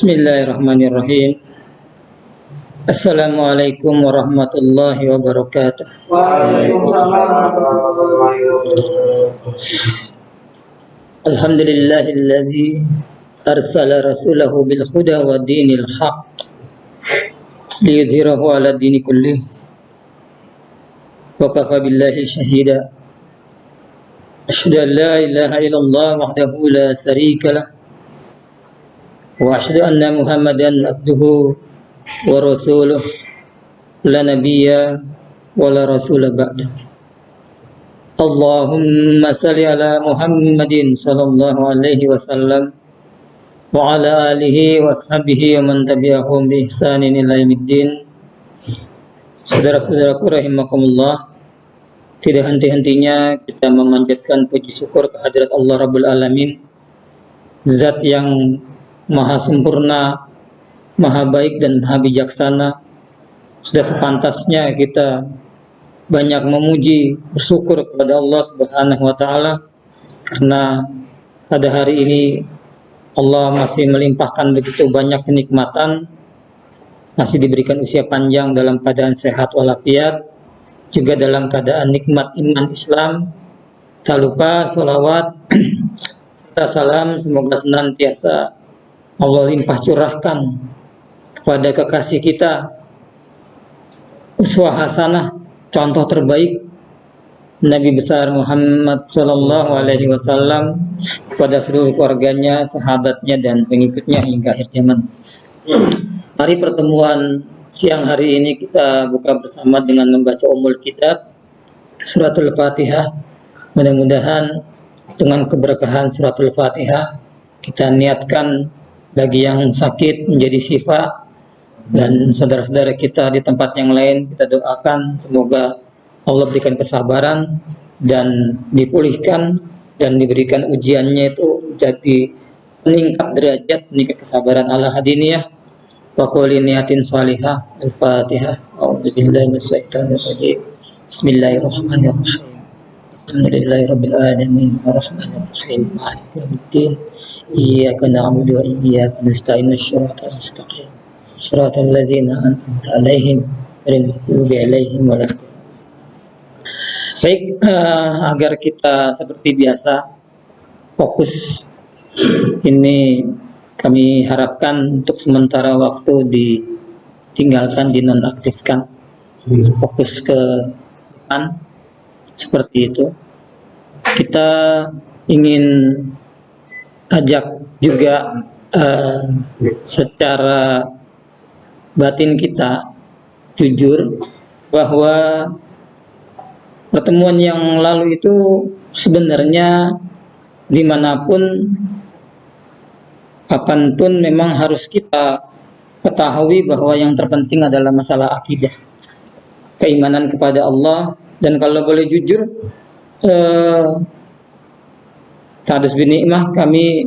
Bismillahirrahmanirrahim. Assalamualaikum warahmatullahi wabarakatuh. Waalaikumsalam warahmatullahi wabarakatuh. Alhamdulillahilladzi arsala rasulahu bil huda wa dinil haqq liyudhhirahu ala dini kullih wa kafa billahi shahida. Asyhadu an la ilaha illallah wahdahu la syarika lah wa asyhadu anna Muhammadan abduhu wa rasuluh la nabiyya wa la rasula ba'da. Allahumma salli ala Muhammadin sallallahu alaihi wasallam wa ala alihi wa sahbihi wa man tabi'ahum bi ihsanin ila yaumiddin. Saudara-saudaraku rahimakumullah, tidak henti-hentinya kita memanjatkan puji syukur kehadirat Allah Rabbul Alamin, Zat yang Maha sempurna, Maha baik dan Maha bijaksana. Sudah sepantasnya kita banyak memuji, bersyukur kepada Allah Subhanahu wa taala karena pada hari ini Allah masih melimpahkan begitu banyak kenikmatan, masih diberikan usia panjang dalam keadaan sehat walafiat, juga dalam keadaan nikmat iman Islam. Tak lupa salawat serta salam semoga senantiasa Allah limpah curahkan kepada kekasih kita, uswah hasanah, contoh terbaik Nabi besar Muhammad sallallahu alaihi wasallam, kepada seluruh keluarganya, sahabatnya dan pengikutnya hingga akhir zaman. Mari pertemuan siang hari ini kita buka bersama dengan membaca Ummul Kitab, Suratul Fatihah. Mudah-mudahan dengan keberkahan Suratul Fatihah kita niatkan bagi yang sakit menjadi syifa, dan saudara-saudara kita di tempat yang lain kita doakan semoga Allah berikan kesabaran dan dipulihkan dan diberikan ujiannya itu jadi meningkat derajat, meningkat kesabaran ala hadiniyah wa quli niyatin salihah. Al-Fatihah. A'udzubillahi minasyaitonir rajim. Bismillahirrahmanirrahim. Alhamdulillahirabbil alamin arrahmanir rahim maliki yaumiddin. Iyyaka na'budu wa iyyaka nasta'in shiratal mustaqim shiratal ladzina an'amta 'alaihim ghairil maghdubi 'alaihim waladdallin. Baik, agar kita seperti biasa fokus, ini kami harapkan untuk sementara waktu ditinggalkan, dinonaktifkan, fokus ke depan seperti itu. Kita ingin ajak juga secara batin kita jujur bahwa pertemuan yang lalu itu sebenarnya dimanapun, kapanpun memang harus kita ketahui bahwa yang terpenting adalah masalah akidah, keimanan kepada Allah. Dan kalau boleh jujur, Ta'adus bin Ni'mah kami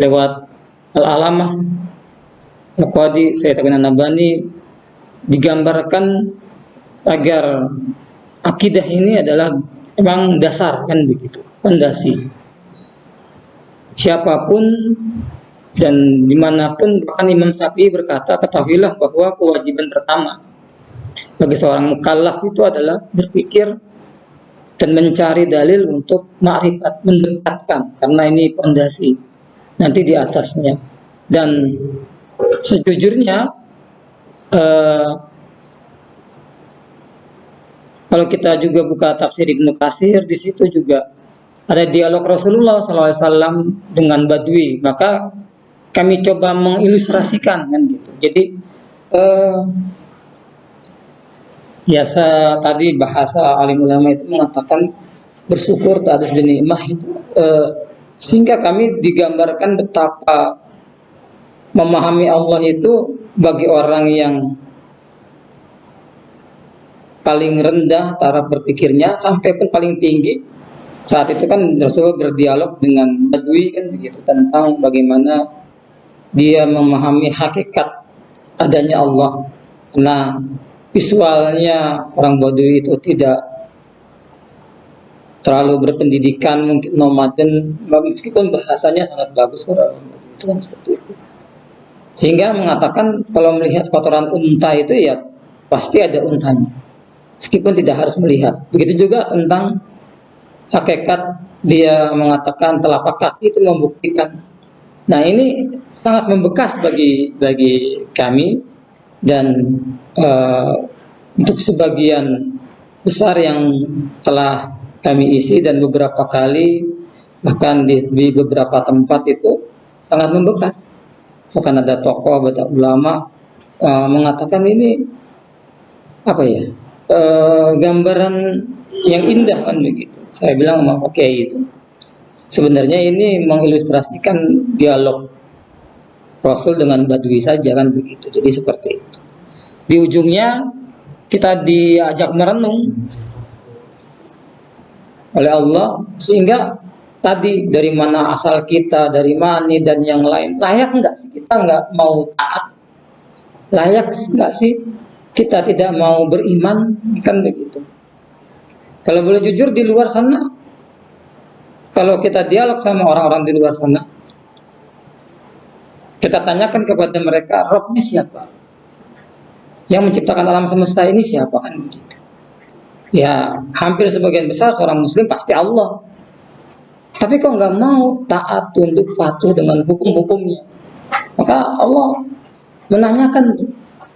lewat Al-Alamah Al-Qadi Sayyid Nabani digambarkan agar akidah ini adalah memang dasar, kan begitu, fondasi. Siapapun dan dimanapun, bahkan Imam Syafi'i berkata, ketahuilah bahwa kewajiban pertama bagi seorang mukallaf itu adalah berpikir dan mencari dalil untuk ma'rifat, mendekatkan, karena ini fondasi, nanti di atasnya. Dan sejujurnya kalau kita juga buka tafsir Ibnu Katsir, di situ juga ada dialog Rasulullah SAW dengan Badui. Maka kami coba mengilustrasikan, kan gitu. Jadi biasa tadi bahasa alim ulama itu mengatakan bersyukur Ta'adus bin Ni'mah itu, sehingga kami digambarkan betapa memahami Allah itu bagi orang yang paling rendah taraf berpikirnya sampai pun paling tinggi. Saat itu kan Rasulullah berdialog dengan Badui, kan begitu, tentang bagaimana dia memahami hakikat adanya Allah. Karena visualnya orang Badui itu tidak terlalu berpendidikan, mungkin nomaden, meskipun bahasanya sangat bagus, orang Badui itu kan seperti itu. Sehingga mengatakan kalau melihat kotoran unta itu ya pasti ada untanya, meskipun tidak harus melihat. Begitu juga tentang hakikat, dia mengatakan telapak kaki itu membuktikan. Nah, ini sangat membekas bagi kami, dan eh, untuk sebagian besar yang telah kami isi, dan beberapa kali bahkan di beberapa tempat itu sangat membekas. Bahkan ada tokoh, ada ulama mengatakan ini apa ya, gambaran yang indah kan begitu. Saya bilang oke itu. Sebenarnya ini mengilustrasikan dialog Rasul dengan Badui saja kan begitu. Jadi seperti itu. Di ujungnya kita diajak merenung oleh Allah, sehingga tadi dari mana asal kita, dari mani dan yang lain, layak enggak sih kita enggak mau taat? Layak enggak sih kita tidak mau beriman? Kan begitu. Kalau boleh jujur, di luar sana, kalau kita dialog sama orang-orang di luar sana, kita tanyakan kepada mereka, Robnya siapa? Yang menciptakan alam semesta ini siapa? Kan begitu. Ya, hampir sebagian besar seorang muslim pasti Allah. Tapi kok nggak mau taat, tunduk, patuh dengan hukum-hukumnya? Maka Allah menanyakan,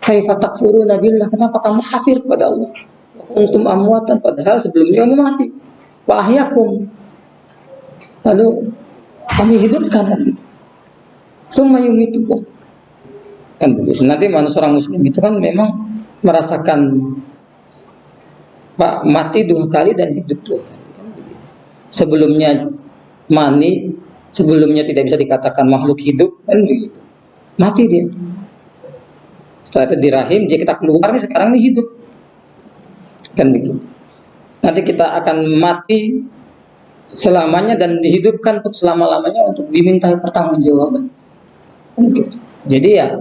kaifa takfuruna billah, kenapa kamu kafir kepada Allah? Kuntum amwatan, padahal sebelumnya kamu mati. Wa ahyakum, lalu kami hidupkan lagi. Summa yumitukum. Kan begitu. Nanti manusia orang muslim itu kan memang merasakan mati 2 kali dan hidup 2 kali. Kan begitu. Sebelumnya mani, sebelumnya tidak bisa dikatakan makhluk hidup, kan begitu. Mati dia. Setelah itu di rahim, dia kita keluar nih, sekarang ini hidup. Kan begitu. Nanti kita akan mati selamanya dan dihidupkan untuk selama-lamanya untuk dimintai pertanggungjawaban. Kan begitu. Jadi ya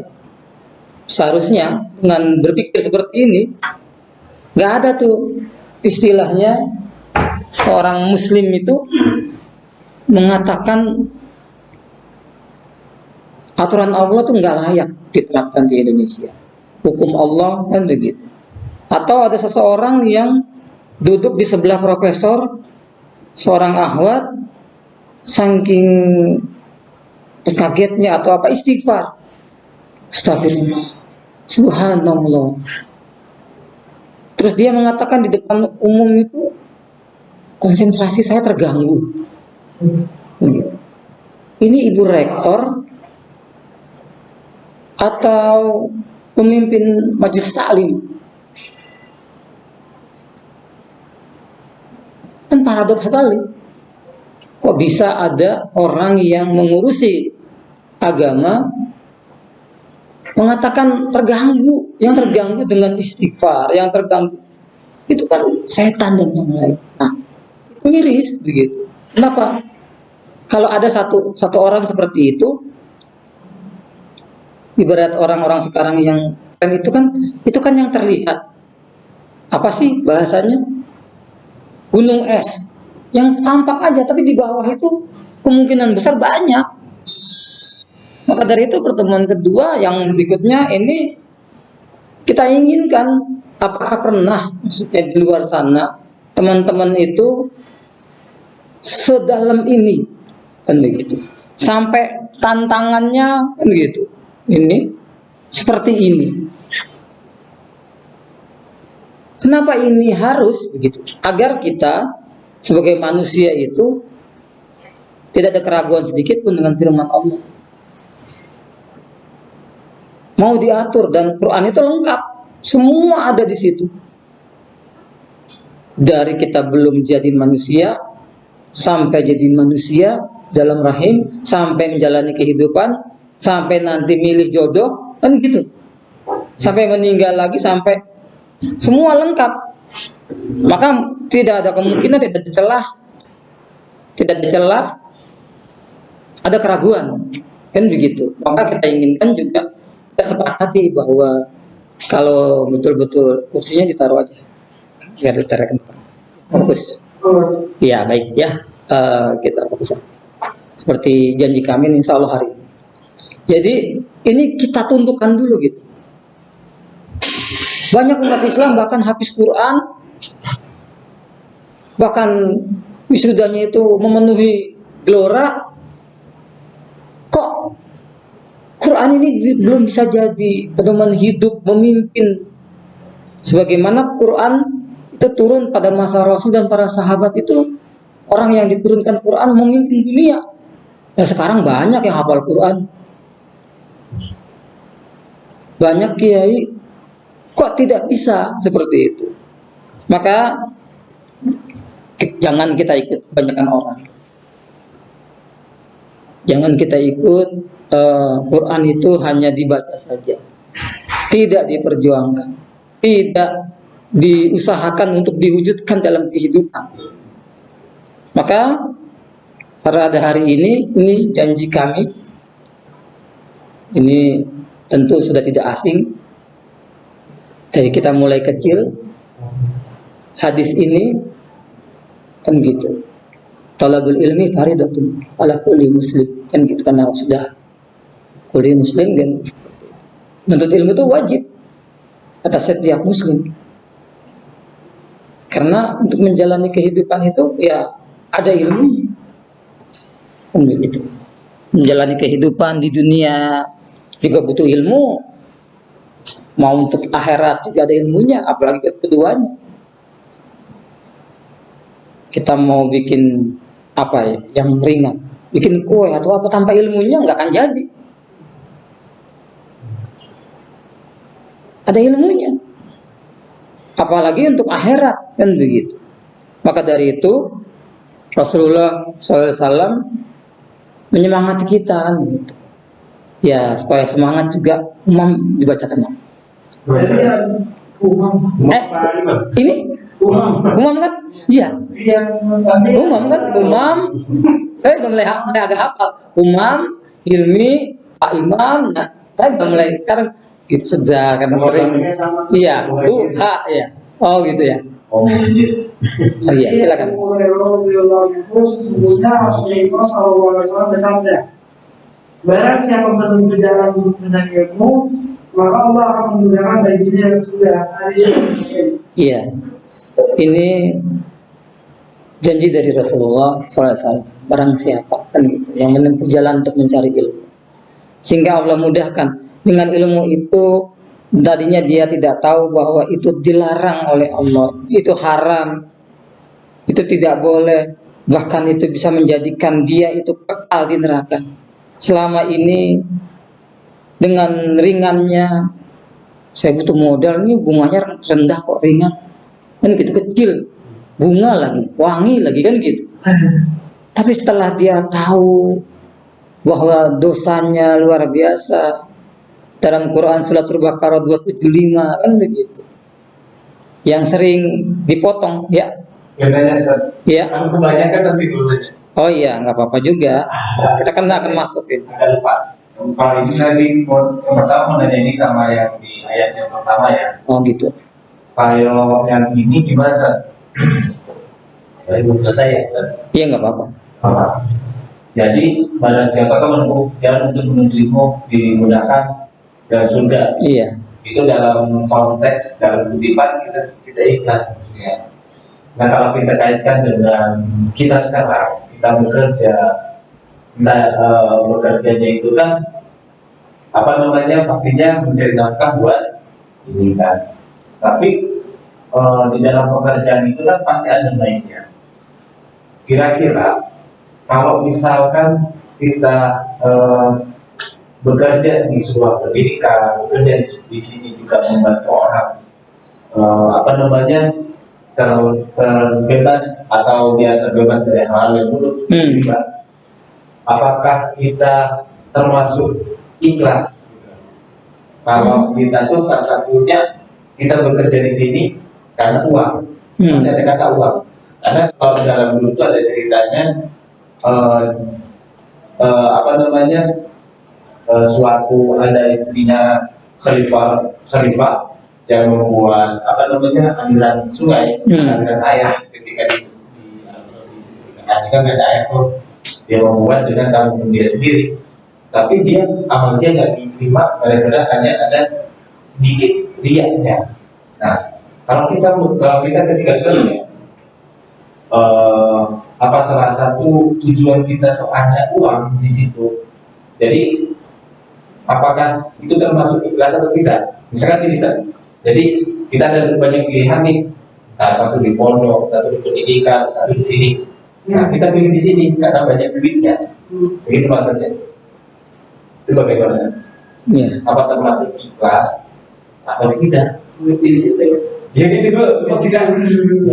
seharusnya dengan berpikir seperti ini, nggak ada tuh istilahnya seorang muslim itu mengatakan aturan Allah tuh nggak layak diterapkan di Indonesia, hukum Allah, kan begitu. Atau ada seseorang yang duduk di sebelah profesor, seorang ahwat, saking terkagetnya atau apa, istighfar, astagfirullah, subhanallah. Terus dia mengatakan di depan umum itu, konsentrasi saya terganggu. Begitu. Ini ibu rektor atau pemimpin majelis taklim? Kan paradoks sekali. Kok bisa ada orang yang mengurusi agama mengatakan terganggu, yang terganggu dengan istighfar, yang terganggu itu kan setan dan yang lain. Nah, itu miris begitu. Kenapa? Kalau ada satu orang seperti itu, ibarat orang-orang sekarang yang itu kan yang terlihat. Apa sih bahasanya? Gunung es yang tampak aja, tapi di bawah itu kemungkinan besar banyak. Maka dari itu pertemuan kedua yang berikutnya ini kita inginkan, apakah pernah maksudnya di luar sana teman-teman itu sedalam ini, kan begitu, sampai tantangannya kan begitu, ini seperti ini. Kenapa ini harus begitu? Agar kita sebagai manusia itu tidak ada keraguan sedikit pun dengan firman Allah. Mau diatur, dan Quran itu lengkap, semua ada di situ. Dari kita belum jadi manusia sampai jadi manusia dalam rahim, sampai menjalani kehidupan, sampai nanti milih jodoh, kan gitu. Sampai meninggal lagi, sampai semua lengkap. Maka tidak ada kemungkinan, tidak ada celah ada keraguan, kan begitu. Maka kita inginkan juga, kita sepakati bahwa kalau betul-betul kursinya ditaruh aja, biar ditarik ke depan. Fokus. Ya baik ya, kita fokus saja. Seperti janji kami insya Allah hari ini. Jadi Ini kita tundukkan dulu gitu. Banyak umat Islam bahkan hafiz Quran, bahkan wisudanya itu memenuhi gelora. Kok Quran ini belum bisa jadi pedoman hidup memimpin? Sebagaimana Quran itu turun pada masa Rasul dan para sahabat, itu orang yang diturunkan Quran memimpin dunia. Ya sekarang banyak yang hafal Quran, banyak kiai, kok tidak bisa seperti itu? Maka jangan kita ikut kebanyakan orang. Jangan kita ikut Quran itu hanya dibaca saja, tidak diperjuangkan, tidak diusahakan untuk diwujudkan dalam kehidupan. Maka pada hari ini janji kami, ini tentu sudah tidak asing. Dari kita mulai kecil, hadis ini kan gitu. Talabul ilmi faridatun ala kulli muslim, kan gitu, karena sudah kulli muslim kan. Menuntut ilmu itu wajib atas setiap muslim. Karena untuk menjalani kehidupan itu ya ada ilmu. Kan begitu. Menjalani kehidupan di dunia juga butuh ilmu. Mau untuk akhirat juga ada ilmunya, apalagi keduanya. Kita mau bikin apa ya, yang ringan, bikin kue atau apa tanpa ilmunya nggak akan jadi. Ada ilmunya, apalagi untuk akhirat, kan begitu. Maka dari itu Rasulullah SAW menyemangati kita, kan gitu. Ya supaya semangat juga, umam dibacakan. Ini umam kan? Iya. Umam kan? Umam. Saya udah mulai agak hafal. Umam, Hilmi, Pak Imam. Nah, saya udah mulai sekarang gitu sudah karena sering. Iya. Ya. Oh gitu ya. Oh iya, silakan. Sesungguhnya Rasulullah SAW bersabda, barang siapa menempuh jalan untuk mencari ilmu, maka Allah akan memudahkan baginya yang sudah. Iya, ini janji dari Rasulullah SAW. Barang siapa kan gitu, yang menempuh jalan untuk mencari ilmu, sehingga Allah mudahkan. Dengan ilmu itu tadinya dia tidak tahu bahwa itu dilarang oleh Allah, itu haram, itu tidak boleh, bahkan itu bisa menjadikan dia itu kekal di neraka. Selama ini dengan ringannya, saya butuh modal, ini bunganya rendah kok ringan, kan gitu, kecil, bunga lagi, wangi lagi, kan gitu. Tapi setelah dia tahu bahwa dosanya luar biasa, dalam Quran surat Al-Baqarah 275 kan begitu, yang sering dipotong ya. Ya. Kan kebanyakan nanti gulanya. Oh iya, nggak apa-apa juga. Kita kan akan masukin. Agak lupa. Kalau ini tadi yang pertama nanya ini sama yang di ayat yang pertama ya. Oh gitu. Kalau yang ini gimana San? Saya belum selesai ya San. Iya nggak apa-apa. Apa? Jadi barang siapa menempuh jalan untuk menuju ilmu dimudahkan dalam surga. Iya. Itu dalam konteks dalam kutipan kita ikhlas maksudnya. Nah kalau kita kaitkan dengan kita sekarang, kita bekerja, bekerjanya itu kan apa namanya, pastinya mencari nafkah buat ini kan. Tapi di dalam pekerjaan itu kan pasti ada baiknya. Kira-kira kalau misalkan kita bekerja di sebuah pendidikan, bekerja di sini juga membantu orang, apa namanya, terbebas atau dia terbebas dari hal yang buruk, apakah kita termasuk ikhlas? Kalau kita tuh salah satunya kita bekerja di sini karena uang, masih ada kata uang. Karena kalau dalam dulu itu ada ceritanya, apa namanya, suatu ada istrinya khalifah yang membuat apa namanya aliran sungai, aliran air ketika di kan ada air tuh, dia membuat dengan tanggung dia sendiri. tapi dia amalnya nggak diterima gara-gara hanya ada sedikit riaknya. Nah, kalau kita ketika itu apa salah satu tujuan kita tuh ada uang di situ. Jadi apakah itu termasuk ikhlas atau tidak? Misalkan ini, jadi kita ada banyak pilihan nih. Nah, satu di pondok, satu di pendidikan, satu di sini. Nah, kita pilih di sini karena banyak duitnya. Begitu maksudnya. Itu bagaimana? Ya. Apa termasuk ikhlas atau tidak? Ya itu dulu.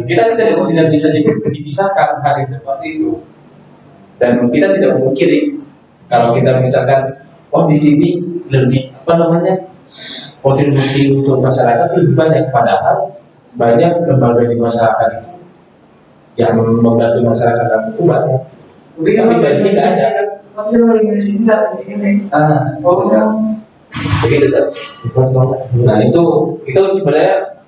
Kita tidak bisa dipisahkan hal yang seperti itu. Dan kita tidak memungkiri kalau kita misalkan, oh di sini lebih kontribusi untuk masyarakat lebih banyak, padahal banyak lembaga di masyarakat itu yang membantu masyarakat itu banyak. Tapi gajinya tidak ada. Begitu saja. Nah itu sebenarnya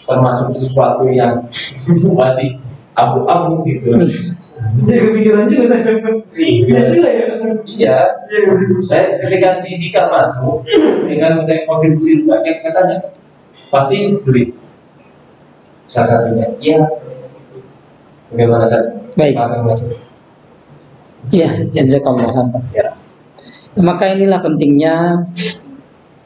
termasuk sesuatu yang masih abu-abu gitu. Jadi kepikiran juga saya. Iya. Saya ketika si Dika masuk dengan kontribusi banyak katanya pasti beli. Salah satunya, iya. Bagaimana saja? Baik. Ya, jazakallahu khairan. Maka inilah pentingnya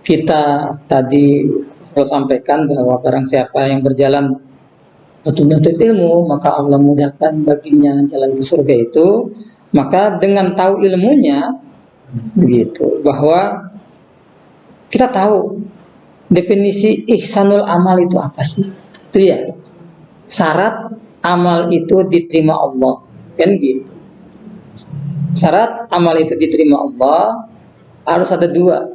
kita tadi saya sampaikan bahwa barang siapa yang berjalan untuk menuntut ilmu, maka Allah mudahkan baginya jalan ke surga itu. Maka dengan tahu ilmunya, begitu, bahwa kita tahu definisi ihsanul amal itu apa sih? Itu ya, syarat amal itu diterima Allah, kan gitu. Syarat amal itu diterima Allah harus ada dua,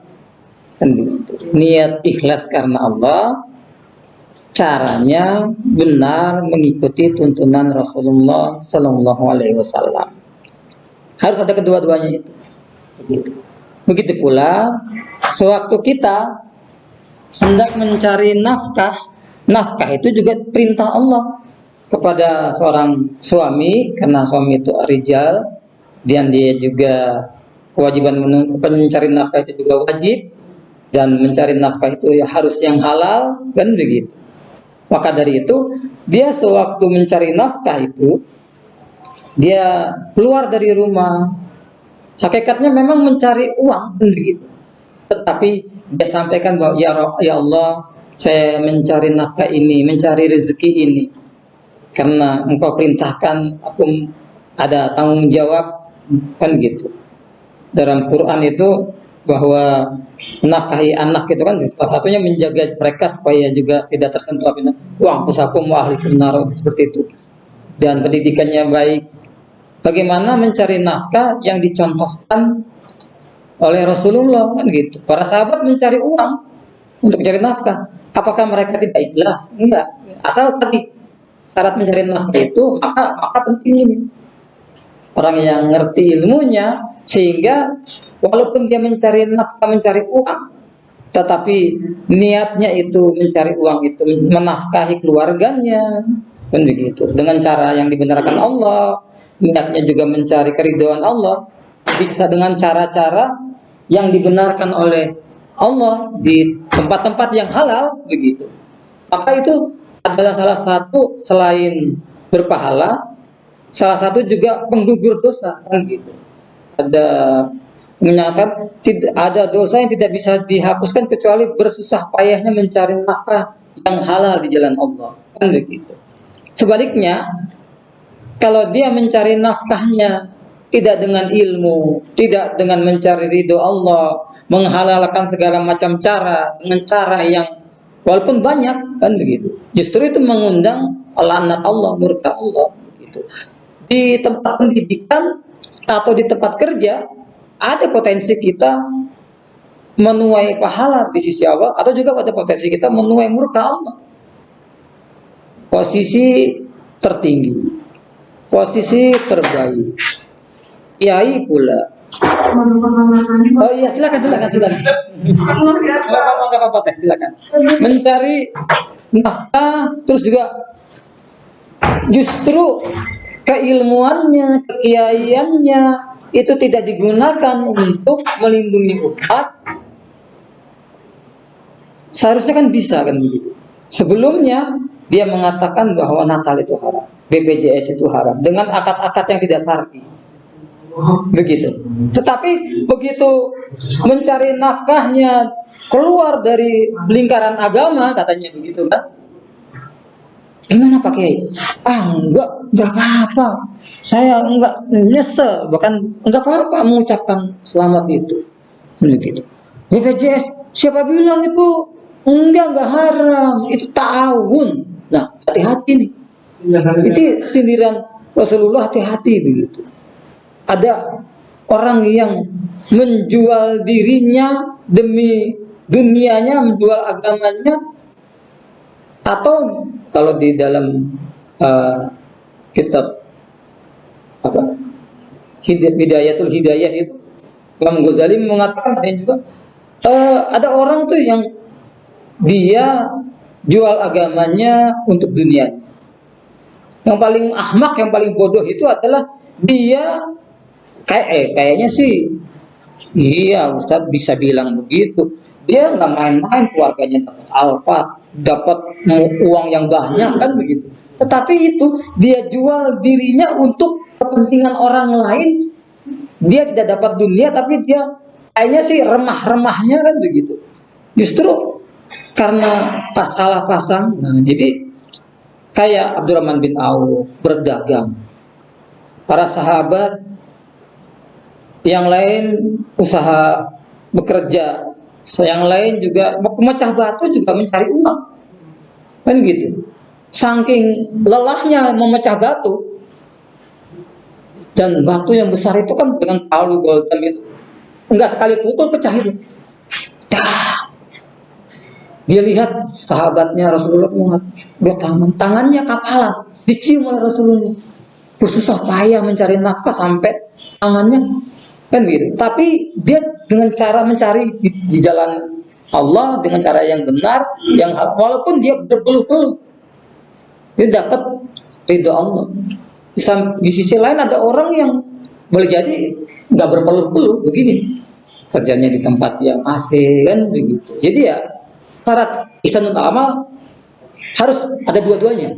kan gitu. Niat ikhlas karena Allah, caranya benar mengikuti tuntunan Rasulullah Sallallahu Alaihi Wasallam. Harus ada kedua-duanya itu. Begitu pula sewaktu kita hendak mencari nafkah itu juga perintah Allah kepada seorang suami, karena suami itu rijal dan dia juga kewajiban mencari nafkah itu juga wajib, dan mencari nafkah itu ya harus yang halal, kan begitu. Maka dari itu dia sewaktu mencari nafkah itu dia keluar dari rumah, hakikatnya memang mencari uang, kan begitu. Tetapi dia sampaikan bahwa ya Allah, saya mencari nafkah ini, mencari rezeki ini karena Engkau perintahkan aku ada tanggung jawab, kan gitu. Dalam Quran itu bahwa menafkahi anak itu kan salah satunya menjaga mereka supaya juga tidak tersentuh api uang pusakum wa ahlikum nar, seperti itu. Dan pendidikannya baik. Bagaimana mencari nafkah yang dicontohkan oleh Rasulullah, kan gitu. Para sahabat mencari uang untuk mencari nafkah. Apakah mereka tidak ikhlas? Enggak. Asal tadi syarat mencari nafkah itu maka penting ini. Orang yang ngerti ilmunya sehingga walaupun dia mencari nafkah, mencari uang, tetapi niatnya itu mencari uang itu menafkahi keluarganya, kan begitu. Dengan cara yang dibenarkan Allah, niatnya juga mencari keridhaan Allah, bisa dengan cara-cara yang dibenarkan oleh Allah di tempat-tempat yang halal, begitu. Maka itu adalah salah satu selain berpahala, salah satu juga penggugur dosa, kan gitu. Ada menyatakan tidak ada dosa yang tidak bisa dihapuskan kecuali bersusah payahnya mencari nafkah yang halal di jalan Allah, kan begitu. Sebaliknya, kalau dia mencari nafkahnya tidak dengan ilmu, tidak dengan mencari ridho Allah, menghalalkan segala macam cara dengan cara yang walaupun banyak, kan begitu. Justru itu mengundang laknat Allah, murka Allah, begitu. Di tempat pendidikan atau di tempat kerja ada potensi kita menuai pahala di sisi Allah, atau juga ada potensi kita menuai murka Allah. Posisi tertinggi, posisi terbaik, kiai pula. Oh iya, silakan. Nggak apa-apa teh, silakan. Mencari nafkah, terus juga justru keilmuannya, kekiaiannya itu tidak digunakan untuk melindungi umat, seharusnya kan bisa kan begitu. Sebelumnya dia mengatakan bahwa Natal itu haram, BPJS itu haram dengan akad-akad yang tidak syar'i. Begitu. Tetapi begitu mencari nafkahnya keluar dari lingkaran agama, katanya begitu kan? Gimana Pak Kiai? Enggak apa-apa. Saya enggak nyesel, bahkan enggak apa-apa mengucapkan selamat itu. Begitu. BPJS siapa bilang itu enggak haram, itu ta'awun. Nah, hati-hati nih. Itu sindiran Rasulullah, hati-hati begitu. Ada orang yang menjual dirinya demi dunianya, menjual agamanya, atau kalau di dalam kitab apa Hidayatul Hidayah itu Imam Ghazali mengatakan ada juga ada orang tuh yang dia jual agamanya untuk dunianya. Yang paling ahmak, yang paling bodoh itu adalah dia kayaknya sih iya Ustadz bisa bilang begitu. Dia nggak main-main, keluarganya dapat alfa, dapat uang yang banyak kan begitu. Tetapi itu dia jual dirinya untuk kepentingan orang lain. Dia tidak dapat dunia, tapi dia kayaknya sih remah-remahnya kan begitu. Justru karena salah pasang. Nah, jadi kayak Abdurrahman bin Auf berdagang, para sahabat yang lain usaha bekerja, yang lain juga pemecah batu juga mencari uang, kan gitu. Saking lelahnya memecah batu, dan batu yang besar itu kan dengan palu golden itu, enggak sekali pukul pecah itu. Dia lihat sahabatnya Rasulullah mengatakan tangannya kapalan, dicium oleh Rasulullah. Susah payah mencari nafkah sampai tangannya kan gitu. Tapi dia dengan cara mencari di jalan Allah dengan cara yang benar, yang walaupun dia berpeluh-peluh, dia dapat ridho Allah. Di sisi lain ada orang yang boleh jadi nggak berpeluh-peluh begini, kerjanya di tempat yang AC kan begitu. Jadi ya syarat ihsanul amal harus ada dua-duanya.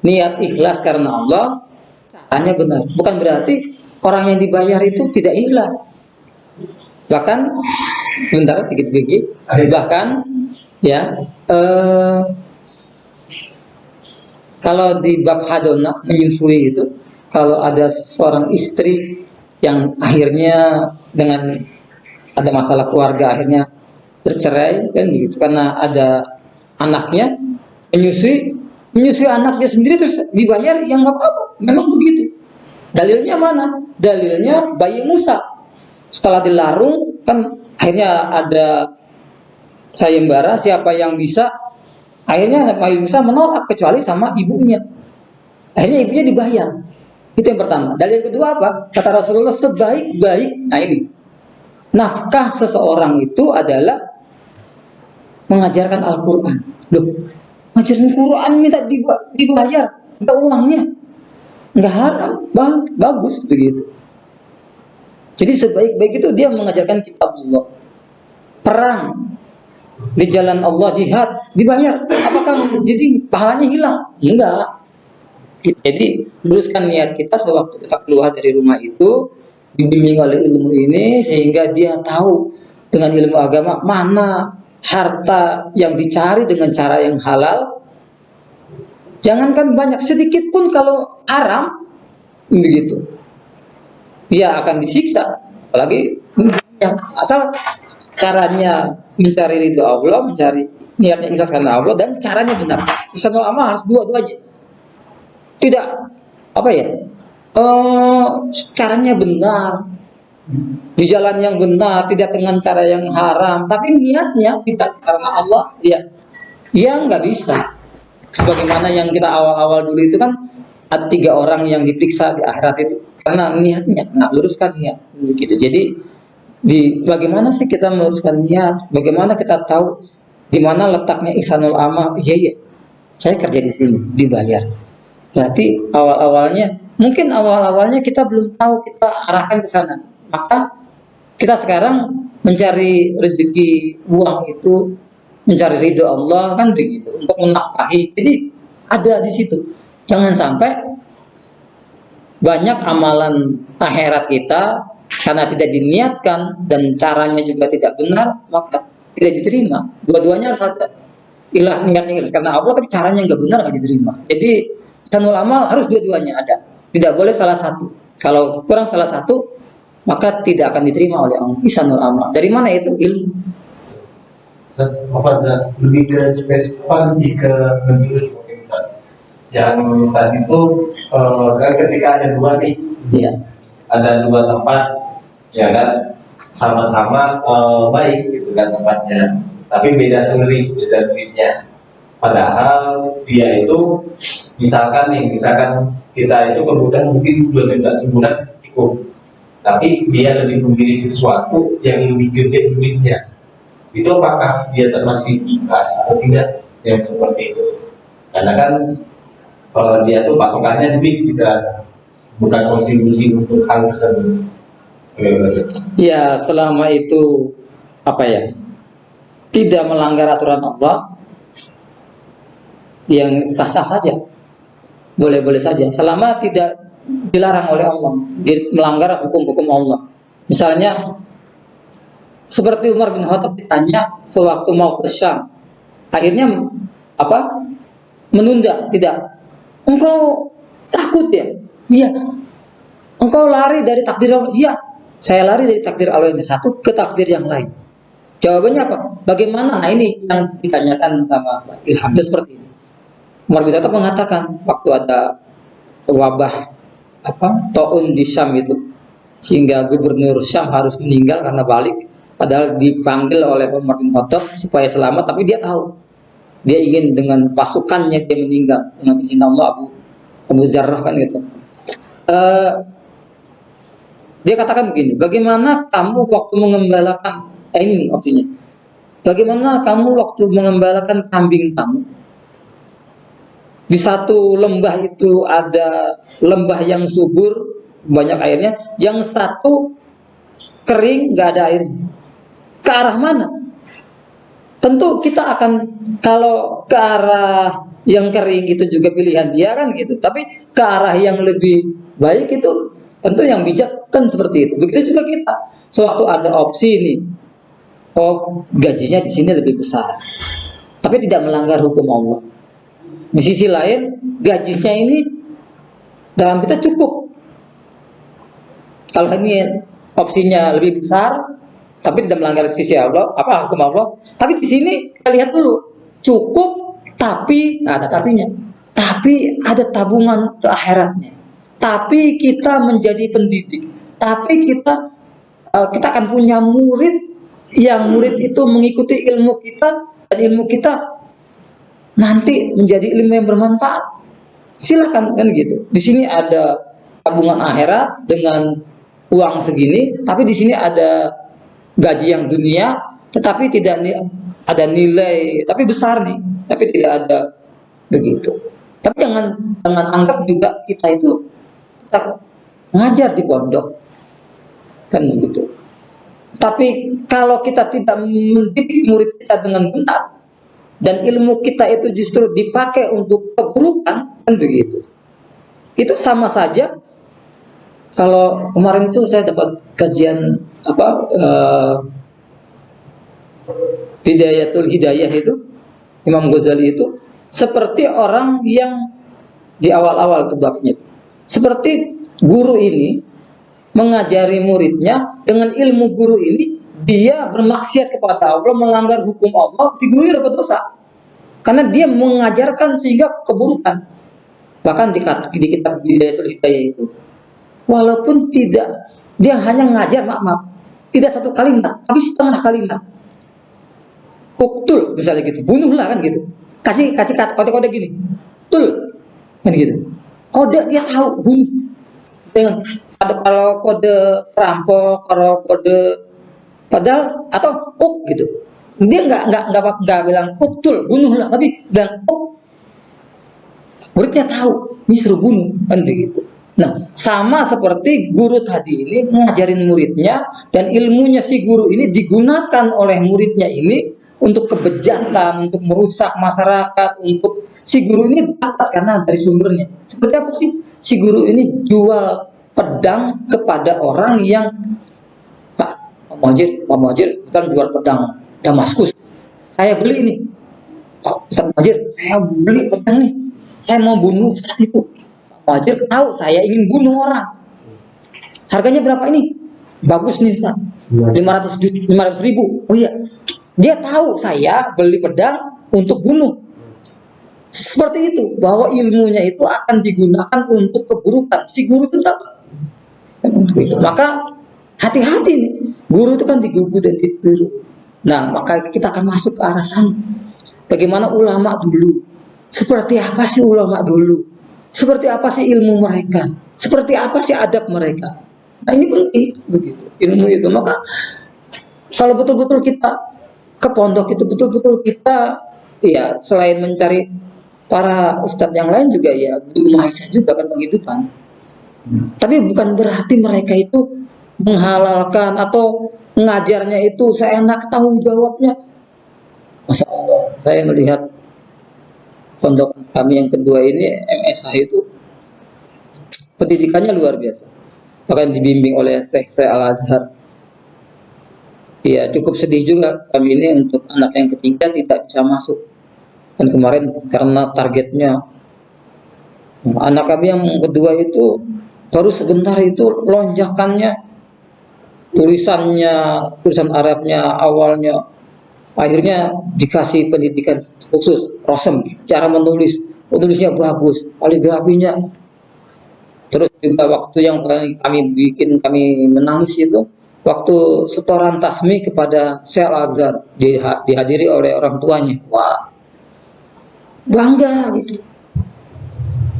Niat ikhlas karena Allah, caranya benar. Bukan berarti orang yang dibayar itu tidak ikhlas. Bahkan sebentar dikit-dikit. Bahkan ya kalau di bab hadonah menyusui itu, kalau ada seorang istri yang akhirnya dengan ada masalah keluarga akhirnya bercerai kan gitu karena ada anaknya, menyusui anaknya sendiri terus dibayar, yang nggak apa-apa, memang begitu. Dalilnya mana? Dalilnya bayi Musa setelah dilarung kan akhirnya ada sayembara siapa yang bisa, akhirnya bayi Musa menolak kecuali sama ibunya, akhirnya ibunya dibayar. Itu yang pertama. Dalil kedua apa? Kata Rasulullah, sebaik-baik, nah ini nafkah seseorang itu adalah mengajarkan Al-Quran. Loh, ngajarin Quran minta dibayar, minta uangnya, nggak haram, bagus begitu. Jadi sebaik-baik itu dia mengajarkan kitab Allah, perang di jalan Allah, jihad, dibayar. Apakah jadi pahalanya hilang? Enggak. Jadi luruskan niat kita sewaktu kita keluar dari rumah itu, dibimbing oleh ilmu ini sehingga dia tahu dengan ilmu agama mana harta yang dicari dengan cara yang halal. Jangankan banyak, sedikit pun kalau haram begitu, dia akan disiksa. Apalagi yang asal caranya mencari ridho Allah, mencari niatnya ikhlas karena Allah, dan caranya benar. Ihsanul amal harus dua-duanya. Tidak apa ya? Caranya benar, di jalan yang benar, tidak dengan cara yang haram, tapi niatnya tidak karena Allah, ya nggak bisa. Sebagaimana yang kita awal-awal dulu itu kan ada 3 orang yang diperiksa di akhirat itu karena niatnya, luruskan niat begitu. Jadi bagaimana sih kita meluruskan niat? Bagaimana kita tahu di mana letaknya ihsanul amal? Iya, saya kerja di sini dibayar. Berarti mungkin awal-awalnya kita belum tahu, kita arahkan ke sana. Maka kita sekarang mencari rezeki uang itu, mencari ridho Allah kan begitu, untuk menafkahi. Jadi ada di situ. Jangan sampai banyak amalan akhirat kita karena tidak diniatkan dan caranya juga tidak benar, maka tidak diterima. Dua-duanya harus ada. Niatnya ikhlas karena Allah, tapi caranya nggak benar, nggak diterima. Jadi ihsanul amal harus dua-duanya ada. Tidak boleh salah satu. Kalau kurang salah satu, maka tidak akan diterima oleh Allah. Ihsanul amal. Dari mana itu? Ilmu. Lebih ke spesifik, lebih ke menjurus mungkin Ustaz. Yang tadi itu kan ketika ada dua nih, Iya. ada dua tempat, ya kan, sama-sama baik gitu kan tempatnya, tapi beda sendiri, beda duitnya. Padahal dia itu misalkan kita itu kebutuhan mungkin 2 juta sebulan cukup, tapi dia lebih memilih sesuatu yang lebih gede duitnya. Itu apakah dia termasuk ikhlas atau tidak, yang seperti itu? Karena kan dia tuh patokannya duit, kita bukan kontribusi untuk hal tersebut. Ya, selama itu apa ya? Tidak melanggar aturan Allah, yang sah-sah saja. Boleh-boleh saja selama tidak dilarang oleh Allah, melanggar hukum-hukum Allah. Misalnya seperti Umar bin Khattab ditanya sewaktu mau ke Syam, akhirnya apa? Menunda, tidak. Engkau takut ya? Iya. Engkau lari dari takdir Allah? Iya. Saya lari dari takdir Allah yang satu ke takdir yang lain. Jawabannya apa? Bagaimana? Nah ini yang ditanyakan sama Ilham itu seperti ini. Umar bin Khattab mengatakan waktu ada wabah taun di Syam itu, sehingga gubernur Syam harus meninggal karena balik, padahal dipanggil oleh Umar bin Khattab supaya selamat, tapi dia tahu dia ingin dengan pasukannya dia meninggal dengan izin Allah. Abu Zarrah kan gitu. Dia katakan begini, bagaimana kamu waktu mengembalakan ini nih opsinya. Bagaimana kamu waktu mengembalakan kambing kamu? Di satu lembah itu ada lembah yang subur, banyak airnya, yang satu kering, nggak ada airnya. Ke arah mana? Tentu kita akan, kalau ke arah yang kering itu juga pilihan dia kan gitu. Tapi ke arah yang lebih baik itu tentu yang bijak kan seperti itu. Begitu juga kita. Sewaktu ada opsi ini, oh gajinya di sini lebih besar, tapi tidak melanggar hukum Allah. Di sisi lain gajinya ini dalam kita cukup. Kalau ini opsinya lebih besar, tapi tidak melanggar sisi Allah, hukum Allah. Tapi di sini kita lihat dulu, cukup, tapi ada tapinya. Tapi ada tabungan ke akhiratnya. Tapi kita menjadi pendidik. Tapi kita akan punya murid, yang murid itu mengikuti ilmu kita, dan ilmu kita nanti menjadi ilmu yang bermanfaat. Silakan kan gitu. Di sini ada tabungan akhirat dengan uang segini, tapi di sini ada gaji yang dunia, tetapi tidak ada nilai, tapi besar nih, tapi tidak ada begitu. Tapi jangan anggap juga kita itu kita ngajar di pondok, kan begitu. Tapi kalau kita tidak mendidik murid kita dengan benar, dan ilmu kita itu justru dipakai untuk keburukan, kan begitu. Itu sama saja. Kalau kemarin itu saya dapat kajian Hidayatul Hidayah itu, Imam Ghazali itu seperti orang yang di awal-awal itu babnya, seperti guru ini mengajari muridnya, dengan ilmu guru ini dia bermaksiat kepada Allah, melanggar hukum Allah, si guru dapat dosa karena dia mengajarkan sehingga keburukan. Bahkan di kitab Hidayatul Hidayah itu, walaupun tidak, dia hanya ngajar, maaf, tidak satu kalimat, tapi setengah kalimat. Uktul misalnya gitu, bunuhlah kan gitu. Kasih kode-kode gini, tul kan gitu. Kode dia tahu bunuh. Dengan kalau kode perampok, kalau kode padahal atau gitu. Dia nggak bilang uktul, bunuhlah, tapi bilang muridnya tahu, ini suruh bunuh kan begitu. Nah, sama seperti guru tadi ini ngajarin muridnya dan ilmunya si guru ini digunakan oleh muridnya ini untuk kebejatan, untuk merusak masyarakat, untuk si guru ini dapat karena dari sumbernya. Seperti apa sih? Si guru ini jual pedang kepada orang yang Pak Muhajir kan jual pedang Damaskus. Saya beli ini. Pak Ustaz Muhajir, saya beli pedang nih. Saya mau bunuh Ustaz itu. Muhajir tahu saya ingin bunuh orang. Harganya berapa ini? Bagus nih Ustaz. 500 ribu. Oh iya. Dia tahu saya beli pedang untuk bunuh. Seperti itu. Bahwa ilmunya itu akan digunakan untuk keburukan. Si guru itu dapat. Maka hati-hati nih. Guru itu kan digugu dan ditiru. Nah, maka kita akan masuk ke arah sana. Bagaimana ulama dulu? Seperti apa sih ulama dulu? Seperti apa sih ilmu mereka? Seperti apa sih adab mereka? Nah ini penting begitu ilmu itu. Maka kalau betul-betul kita ke pondok itu betul-betul kita ya selain mencari para ustadz yang lain juga ya guru mahasiswa juga kan penghidupan. Tapi bukan berarti mereka itu menghalalkan atau mengajarnya itu seenak tahu jawabnya. Masya Allah, saya melihat pondok kami yang kedua ini MSH itu pendidikannya luar biasa, bahkan dibimbing oleh Syekh Al-Azhar. Ya cukup sedih juga kami ini untuk anak yang ketiga tidak bisa masuk kan kemarin karena targetnya. Anak kami yang kedua itu baru sebentar itu lonjakannya tulisan Arabnya awalnya, akhirnya dikasih pendidikan khusus, rosem, cara menulisnya bagus, kaligrafinya. Terus juga waktu yang kami menangis itu, waktu setoran tasmi kepada Syekh Al-Azhar dihadiri oleh orang tuanya. Wah, bangga gitu.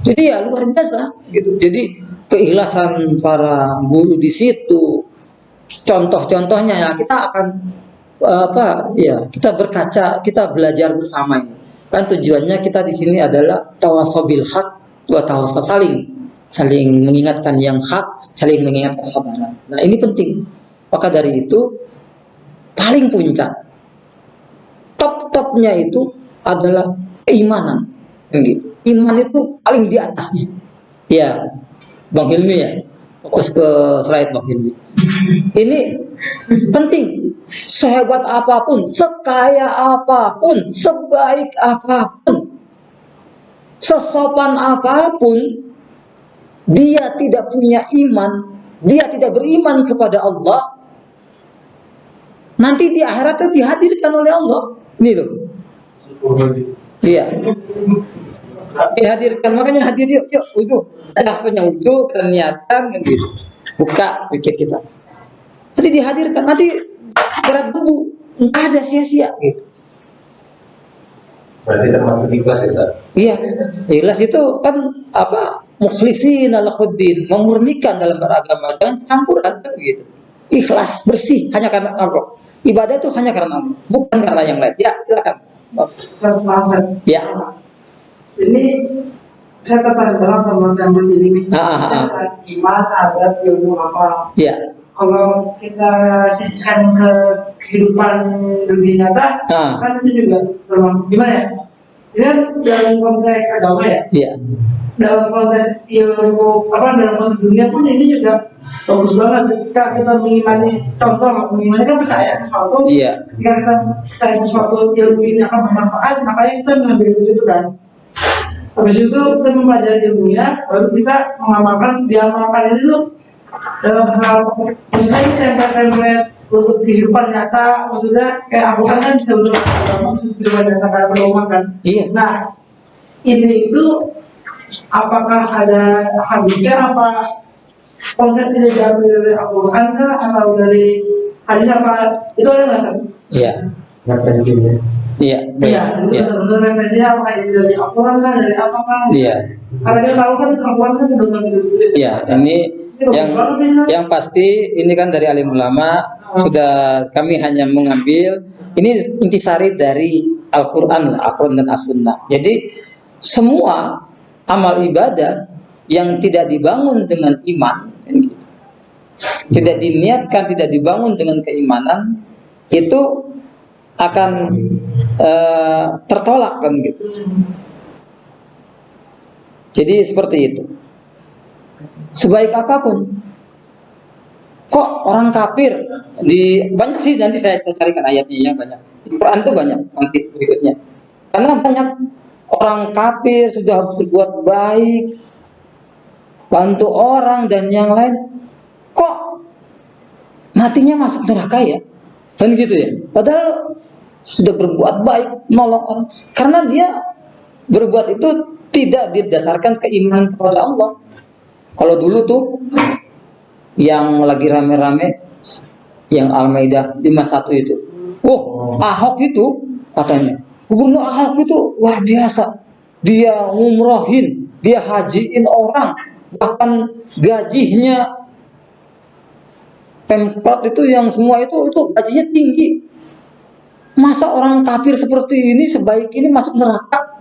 Jadi ya luar biasa gitu. Jadi keikhlasan para guru di situ, contoh-contohnya ya kita akan kita berkaca, kita belajar bersama ini. Kan tujuannya kita di sini adalah tawasobil hak wa tawasau saling mengingatkan yang hak, saling mengingatkan kesabaran. Nah, ini penting. Maka dari itu paling puncak top-topnya itu adalah keimanan. Gitu. Iman itu paling di atasnya. Ya, Bang Hilmi ya. Fokus ke slide Bang Hilmi. Ini penting. Sehebat apapun, sekaya apapun, sebaik apapun, sesopan apapun, dia tidak punya iman, dia tidak beriman kepada Allah, nanti di akhirat itu dihadirkan oleh Allah. Ini loh. Iya. Dihadirkan, makanya hadir yuk itu. Lafaznya wudu, niatan kan gitu. Buka pikir kita. Nanti dihadirkan, nanti berat debu, nggak ada sia-sia gitu. Berarti termasuk ikhlas ya Ustaz? Iya, ikhlas itu kan mukhlisin al-khuddin, memurnikan dalam beragama dengan campuran kan begitu. Ikhlas bersih hanya karena Allah. Ibadah itu hanya karena Allah, bukan karena yang lain. Ya, silakan. Ya. Ini saya tertarik banget sama tema ini. Iman, adab, ilmu apa? Ya. Kalau kita sisihkan ke kehidupan dunia nyata, kan itu juga gimana ya? Ini kan dalam konteks agama ya? Iya. Dalam konteks ilmu dalam konteks dunia pun ini juga bagus banget ketika kita mengimani kan percaya sesuatu. Iya. Ketika kita percaya sesuatu ilmu ini akan bermanfaat, makanya kita mengambil ilmu itu kan. Habis itu kita mempelajari ilmunya, baru kita diamalkan ini tuh dalam hal maksudnya ini template untuk kehidupan nyata, maksudnya kayak aku kan bisa untuk kehidupan nyata kayak pedoman kan. Iya. Nah ini itu apakah ada hadisnya, apa konsep ini diambil dari Al-Quran kah atau dari hadis, apa itu ada nggak sih? Iya. Referensinya. Iya. Iya. Itu referensinya apa ini dari Al-Quran kah, dari apa kah? Iya. Karena kita tahu kan Al-Quran kan udah Iya. Yang pasti ini kan dari alim ulama sudah kami hanya mengambil ini intisari dari Al-Quran dan As-Sunnah. Jadi semua amal ibadah yang tidak dibangun dengan iman, kan gitu. Tidak diniatkan, tidak dibangun dengan keimanan, itu akan tertolak, kan gitu. Jadi seperti itu. Sebaik apapun, kok orang kafir banyak sih, nanti saya carikan ayatnya ya, banyak. Di Quran itu banyak nanti berikutnya. Karena banyak orang kafir sudah berbuat baik, bantu orang dan yang lain, kok matinya masuk neraka ya? Kan gitu ya. Padahal sudah berbuat baik, nolong orang. Karena dia berbuat itu tidak didasarkan keimanan kepada Allah. Kalau dulu tuh yang lagi rame-rame yang Al-Maidah 51 itu. Ahok itu katanya, Gubernur Ahok itu luar biasa. Dia ngumrohin, dia hajiin orang, bahkan gajinya Pemkot itu yang semua itu gajinya tinggi. Masa orang kafir seperti ini, sebaik ini masuk neraka?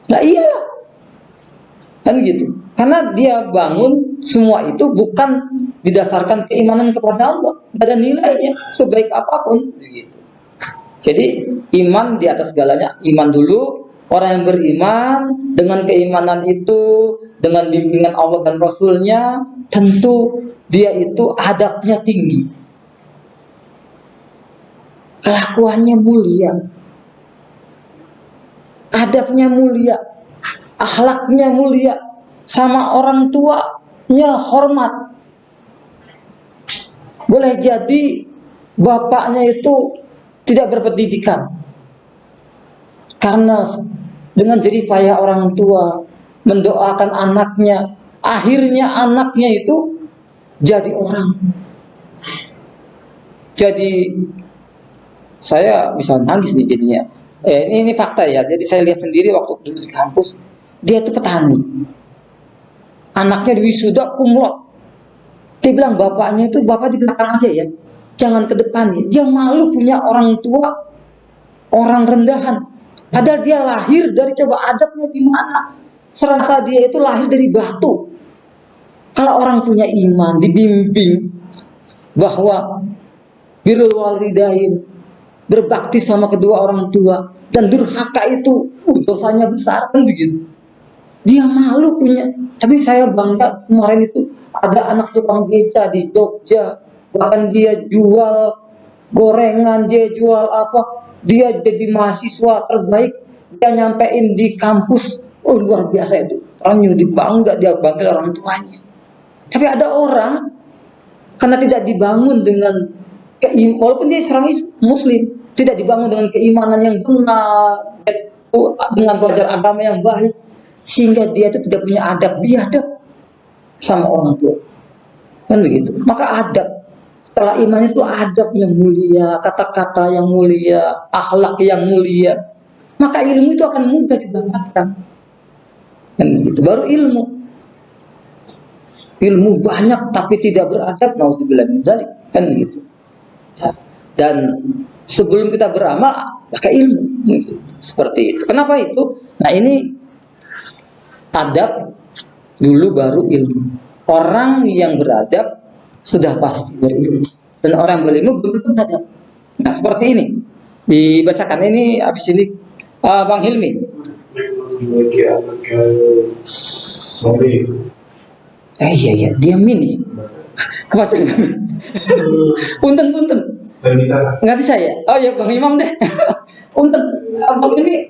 Nah iyalah, kan gitu. Karena dia bangun semua itu bukan didasarkan keimanan kepada Allah, tidak ada nilainya sebaik apapun. Gitu. Jadi iman di atas segalanya. Iman dulu. Orang yang beriman dengan keimanan itu, dengan bimbingan Allah dan Rasulnya, tentu dia itu adabnya tinggi, kelakuannya mulia, adabnya mulia, akhlaknya mulia, sama orang tuanya hormat. Boleh jadi bapaknya itu tidak berpendidikan, karena dengan jerih payah orang tua mendoakan anaknya, akhirnya anaknya itu jadi orang. Jadi saya bisa nangis nih jadinya. Ini fakta ya. Jadi saya lihat sendiri waktu dulu di kampus, dia itu petani. Anaknya wisuda cum laude. Dia bilang bapaknya itu, bapak di belakang aja ya, jangan ke depan ya. Dia malu punya orang tua orang rendahan. Padahal dia lahir dari, coba adabnya gimana? Serasa dia itu lahir dari batu. Kalau orang punya iman, dibimbing bahwa birrul walidain, berbakti sama kedua orang tua, dan durhaka itu dosanya besar, kan begitu. Dia malu punya. Tapi saya bangga kemarin itu ada anak tukang beca di Jogja, bahkan dia jual gorengan, dia jual apa, dia jadi mahasiswa terbaik, dia nyampein di kampus. Luar biasa itu. Orang jadi bangga, dia bangga orang tuanya. Tapi ada orang karena tidak dibangun dengan walaupun dia seorang muslim, tidak dibangun dengan keimanan yang benar, dengan belajar agama yang baik, sehingga dia itu tidak punya adab, biadab sama orang tua. Kan begitu. Maka adab, setelah iman itu adab yang mulia, kata-kata yang mulia, akhlak yang mulia. Maka ilmu itu akan mudah didapatkan. Kan begitu. Baru ilmu. Ilmu banyak tapi tidak beradab, nauzubillah min dzalik, kan begitu. Dan sebelum kita beramal, pakai ilmu. Seperti itu. Kenapa itu? Nah ini adab dulu baru ilmu. Orang yang beradab sudah pasti berilmu. Dan orang berilmu belum tentu beradab. Nah seperti ini. Dibacakan ini habis ini Bang Hilmi. Iya, diamin ya. Kebaca nggak? Punten. Nggak bisa ya? Oh ya Bang Imam deh. Punten. Bang ini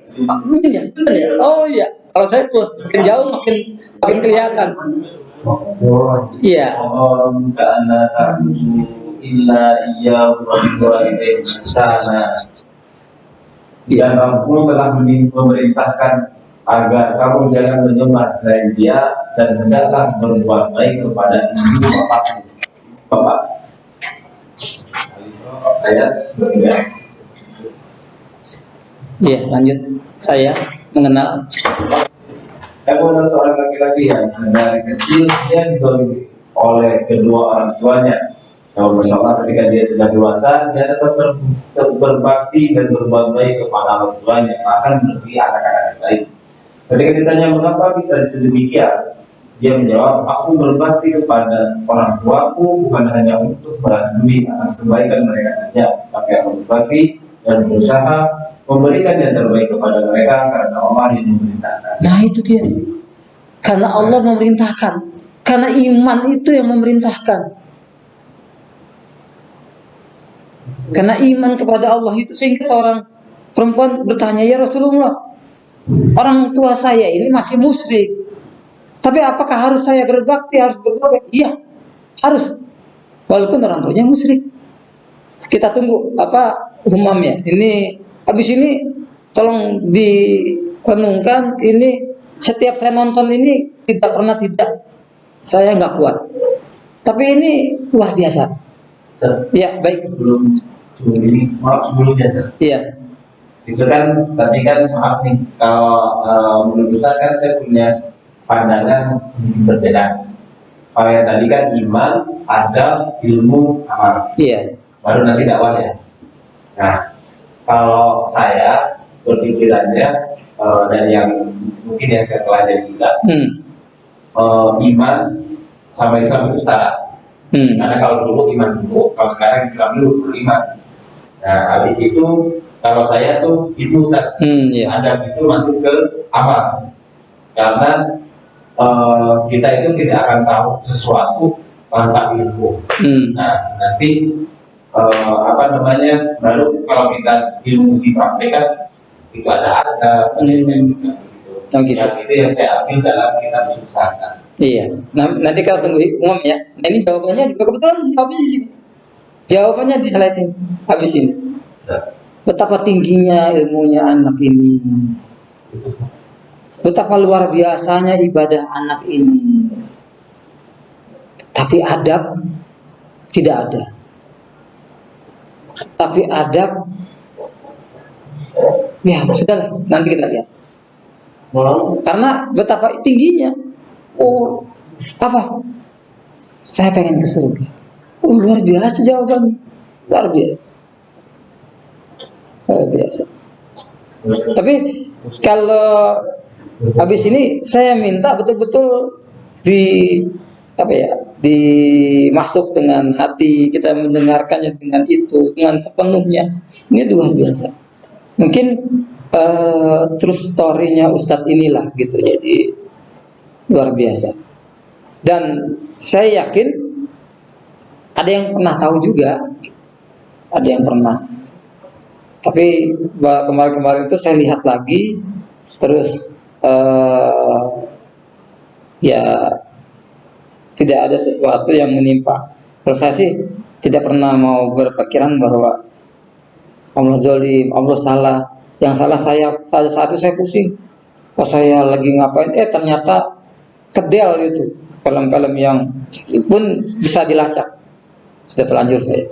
ya, punten ya. Oh iya. Kalau saya terus makin jauh makin kelihatan. Iya. Dan Rabbmu telah memerintahkan agar kamu jangan menyembah selain Dia dan hendaklah berbuat baik kepada ibu bapak. Ayat 3. Iya, lanjut. Saya mengenal. Kamu adalah seorang laki-laki yang dari kecil dia didolimi oleh kedua orang tuanya. Namun Masya Allah ketika dia sudah dewasa, dia tetap berbakti dan berbuat baik kepada orang tuanya, bahkan melebihi anak-anak yang lain. Ketika ditanya mengapa bisa sedemikian, Dia menjawab, aku berbakti kepada orang tuaku bukan hanya untuk balas budi atas kebaikan mereka saja, tapi aku berbakti dan berusaha memberikan yang terbaik kepada mereka karena Allah yang memerintahkan. Nah itu dia. Karena Allah memerintahkan. Karena iman itu yang memerintahkan. Karena iman kepada Allah itu sehingga seorang perempuan bertanya, ya Rasulullah, orang tua saya ini masih musyrik. Tapi apakah harus saya berbakti, harus berbuat? Iya, harus. Walaupun orang tuanya musyrik. Kita tunggu apa umumnya. Ini habis ini tolong direnungkan. Ini setiap saya nonton ini tidak pernah tidak. Saya nggak kuat. Tapi ini luar biasa. Ya baik. Sebelum ini, maaf sebelumnya. Iya. Itu kan tadi kan maaf nih, kalau menurut besar kan saya punya pandangan sedikit berbeda. Kalau yang tadi kan iman, adab, ilmu, amal. Iya. Baru nanti dakwah ya. Nah, kalau saya berpikirannya dari yang mungkin yang saya pelajari juga, iman sama Islam itu setara. Karena kalau dulu iman dulu, kalau sekarang Islam dulu beriman. Nah, habis itu kalau saya tuh itu Ustaz, adab itu masuk ke amal. Karena kita itu tidak akan tahu sesuatu tanpa ilmu. Nah, nanti baru kalau kita ilmu dipraktekkan itu ada juga gitu. Yang itu yang saya ambil dalam kitab usul sahasa. Iya. Nah, nanti kita tunggu umum ya. Nah, ini jawabannya juga kebetulan jawabannya di sini. Jawabannya di slide ini habis ini. Betapa tingginya ilmunya anak ini. Betapa luar biasanya ibadah anak ini. Tapi adab tidak ada. Tapi adab, ya sudah, nanti kita lihat. Karena betapa tingginya. Oh, apa? Saya pengen ke surga. Oh, luar biasa jawabannya. Luar biasa. Luar biasa. Tapi kalau habis ini saya minta betul-betul dimasuk dengan hati, kita mendengarkannya dengan itu, dengan sepenuhnya. Ini luar biasa. Mungkin terus story-nya Ustadz inilah gitu, jadi luar biasa. Dan saya yakin ada yang pernah tahu juga, ada yang pernah. Tapi kemarin-kemarin itu saya lihat lagi, terus ya tidak ada sesuatu yang menimpa. Kalau saya sih tidak pernah mau berpikiran bahwa Allah zalim, Allah salah. Yang salah saya, saat itu saya pusing. Pas saya lagi ngapain, ternyata kedel itu film-film yang pun bisa dilacak. Sudah terlanjur saya.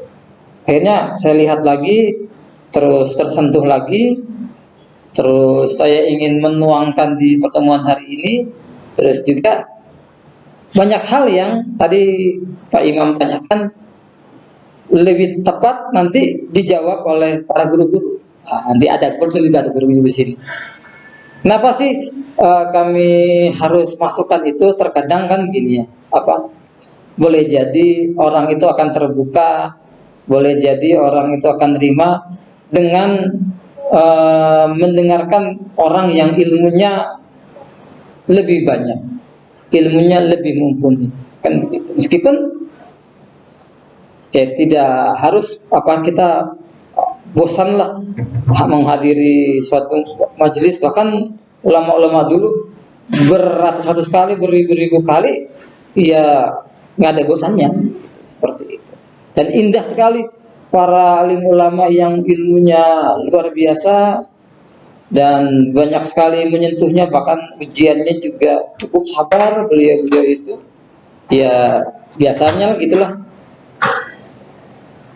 Akhirnya saya lihat lagi, terus tersentuh lagi, terus saya ingin menuangkan di pertemuan hari ini, terus juga banyak hal yang tadi Pak Imam tanyakan lebih tepat nanti dijawab oleh para guru-guru. Nanti ada juga ada guru di sini. Kenapa sih kami harus masukkan itu? Terkadang kan gini ya, boleh jadi orang itu akan terbuka, boleh jadi orang itu akan terima dengan mendengarkan orang yang ilmunya lebih banyak, ilmunya lebih mumpuni, kan begitu. Meskipun ya tidak harus kita bosanlah menghadiri suatu majelis, bahkan ulama-ulama dulu beratus-ratus kali, beribu-ribu kali, ya nggak ada bosannya, seperti itu. Dan indah sekali para alim ulama yang ilmunya luar biasa dan banyak sekali menyentuhnya, bahkan ujiannya juga cukup sabar beliau-beliau itu. Ya biasanya gitulah.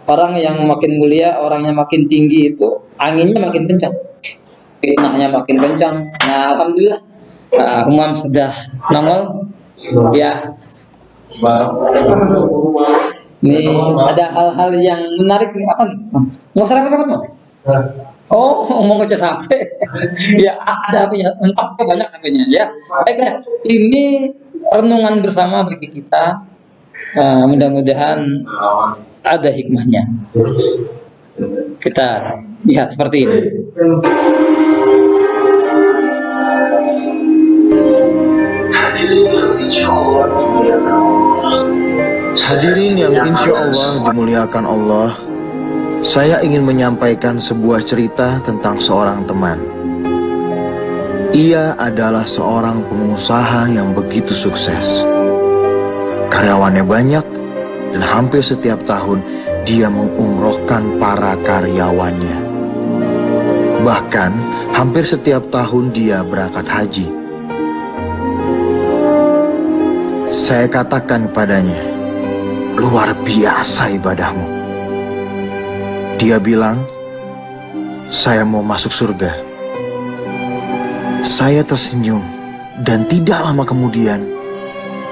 Orang yang makin mulia, orangnya makin tinggi itu anginnya makin kencang, fitnahnya makin kencang. Nah, alhamdulillah, Umam sudah nongol. Ya, ini ada hal-hal yang menarik nih. Apa nih? Mau sarapan apa tuh? Oh, mau ngecas sampai. Ya, ada HP-nya, lengkap banyak HP-nya. Ya, baiklah. Ini renungan bersama bagi kita. Mudah-mudahan ada hikmahnya. Kita lihat seperti ini. Hadirin yang insya Allah dimuliakan Allah, saya ingin menyampaikan sebuah cerita tentang seorang teman. Ia adalah seorang pengusaha yang begitu sukses. Karyawannya banyak dan hampir setiap tahun dia mengumrohkan para karyawannya. Bahkan hampir setiap tahun dia berangkat haji. Saya katakan padanya, luar biasa ibadahmu. Dia bilang, saya mau masuk surga. Saya tersenyum dan tidak lama kemudian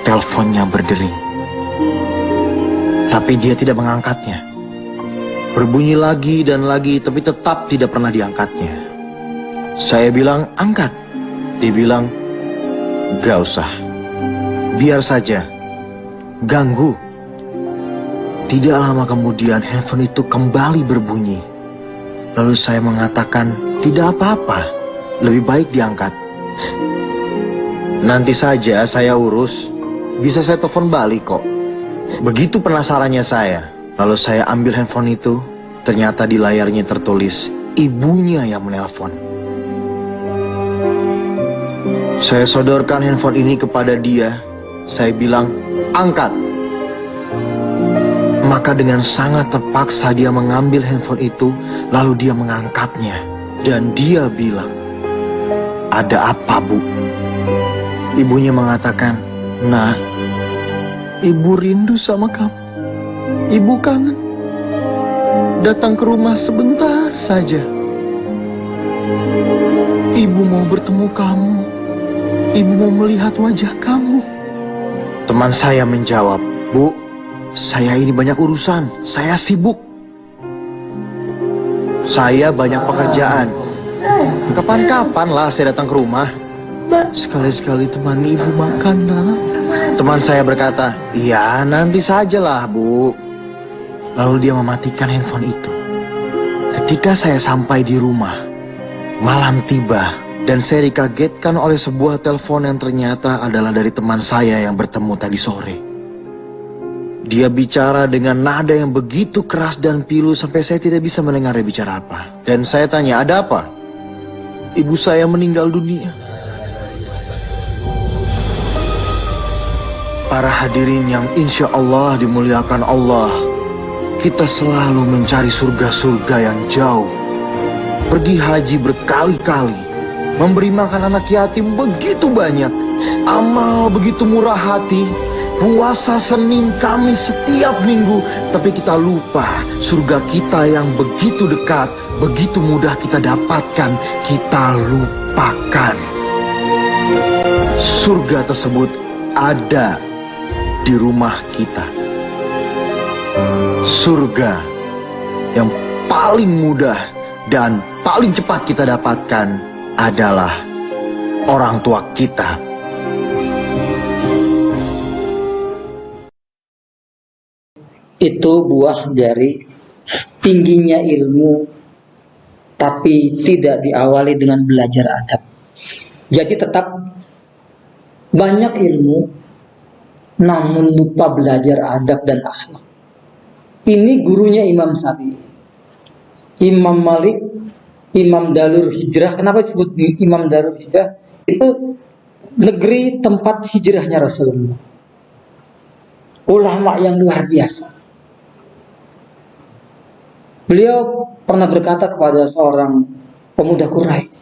teleponnya berdering. Tapi dia tidak mengangkatnya. Berbunyi lagi dan lagi tapi tetap tidak pernah diangkatnya. Saya bilang, angkat. Dia bilang, gak usah. Biar saja. Ganggu. Tidak lama kemudian handphone itu kembali berbunyi. Lalu saya mengatakan, tidak apa-apa, lebih baik diangkat. Nanti saja saya urus, bisa saya telepon balik kok. Begitu penasarannya saya. Lalu saya ambil handphone itu, ternyata di layarnya tertulis, ibunya yang menelpon. Saya sodorkan handphone ini kepada dia. Saya bilang, angkat. Maka dengan sangat terpaksa dia mengambil handphone itu, lalu dia mengangkatnya. Dan dia bilang, ada apa, Bu? Ibunya mengatakan, nah, Ibu rindu sama kamu. Ibu kangen. Datang ke rumah sebentar saja. Ibu mau bertemu kamu. Ibu mau melihat wajah kamu. Teman saya menjawab, Bu, saya ini banyak urusan, saya sibuk. Saya banyak pekerjaan. Kapan-kapan lah saya datang ke rumah. Sekali-sekali temani ibu makan, nak. Teman saya berkata, iya nanti sajalah, Bu. Lalu dia mematikan handphone itu. Ketika saya sampai di rumah, malam tiba dan saya dikagetkan oleh sebuah telepon yang ternyata adalah dari teman saya yang bertemu tadi sore. Dia bicara dengan nada yang begitu keras dan pilu sampai saya tidak bisa mendengar dia bicara apa. Dan saya tanya, ada apa? Ibu saya meninggal dunia. Para hadirin yang insya Allah dimuliakan Allah, kita selalu mencari surga-surga yang jauh. Pergi haji berkali-kali, memberi makan anak yatim begitu banyak, amal begitu murah hati, puasa Senin Kamis setiap minggu, tapi kita lupa surga kita yang begitu dekat, begitu mudah kita dapatkan, kita lupakan. Surga tersebut ada di rumah kita. Surga yang paling mudah dan paling cepat kita dapatkan adalah orang tua kita. Itu buah dari tingginya ilmu, tapi tidak diawali dengan belajar adab. Jadi tetap banyak ilmu, namun lupa belajar adab dan akhlak. Ini gurunya Imam Syafi'i, Imam Malik, Imam Darul Hijrah. Kenapa disebut Imam Darul Hijrah? Itu negeri tempat hijrahnya Rasulullah. Ulama yang luar biasa. Beliau pernah berkata kepada seorang pemuda Quraisy,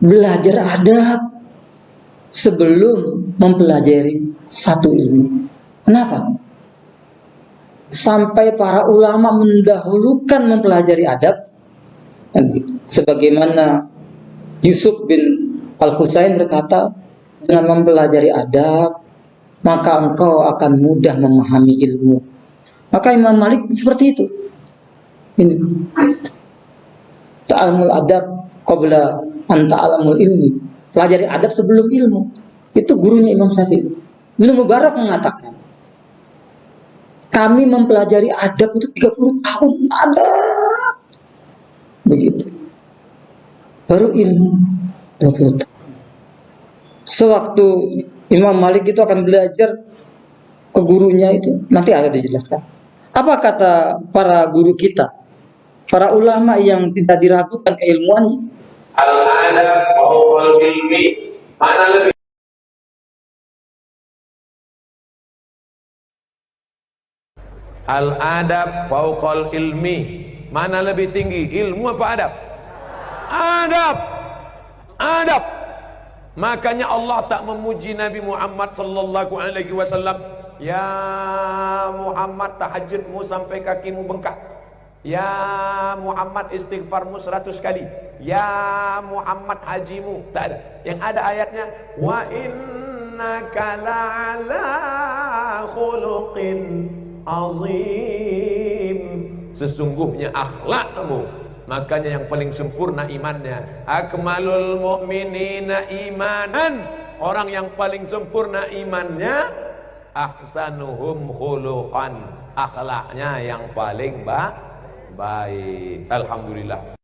belajar adab sebelum mempelajari satu ilmu. Kenapa? Sampai para ulama mendahulukan mempelajari adab, sebagaimana Yusuf bin Al-Husain berkata, dengan mempelajari adab maka engkau akan mudah memahami ilmu. Maka Imam Malik seperti itu. Ini ta'alumul adab qabla an ta'alumul ilmi. Pelajari adab sebelum ilmu. Itu gurunya Imam Syafi'i. Ibnu Mubarak mengatakan, kami mempelajari adab itu 30 tahun. Adab. Begitu. Baru ilmu 20 tahun. Sewaktu Imam Malik itu akan belajar ke gurunya itu, nanti ada dijelaskan. Apa kata para guru kita? Para ulama yang tidak diragukan keilmuannya. Al-adab fawqal ilmi. Mana lebih Al-adab fauqal ilmi. Mana lebih tinggi, ilmu apa adab? Adab. Adab. Makanya Allah tak memuji Nabi Muhammad sallallahu alaihi wasallam, ya Muhammad tahajudmu sampai kakimu bengkak. Ya Muhammad istighfarmu 100 kali. Ya Muhammad hajimu. Tak ada. Yang ada ayatnya, wa innaka la'ala khuluqin azim. Sesungguhnya akhlakmu, makanya yang paling sempurna imannya. Akmalul mu'minina imanan. Orang yang paling sempurna imannya, ahsanuhum khuluqan. Akhlaknya yang paling baik. Alhamdulillah.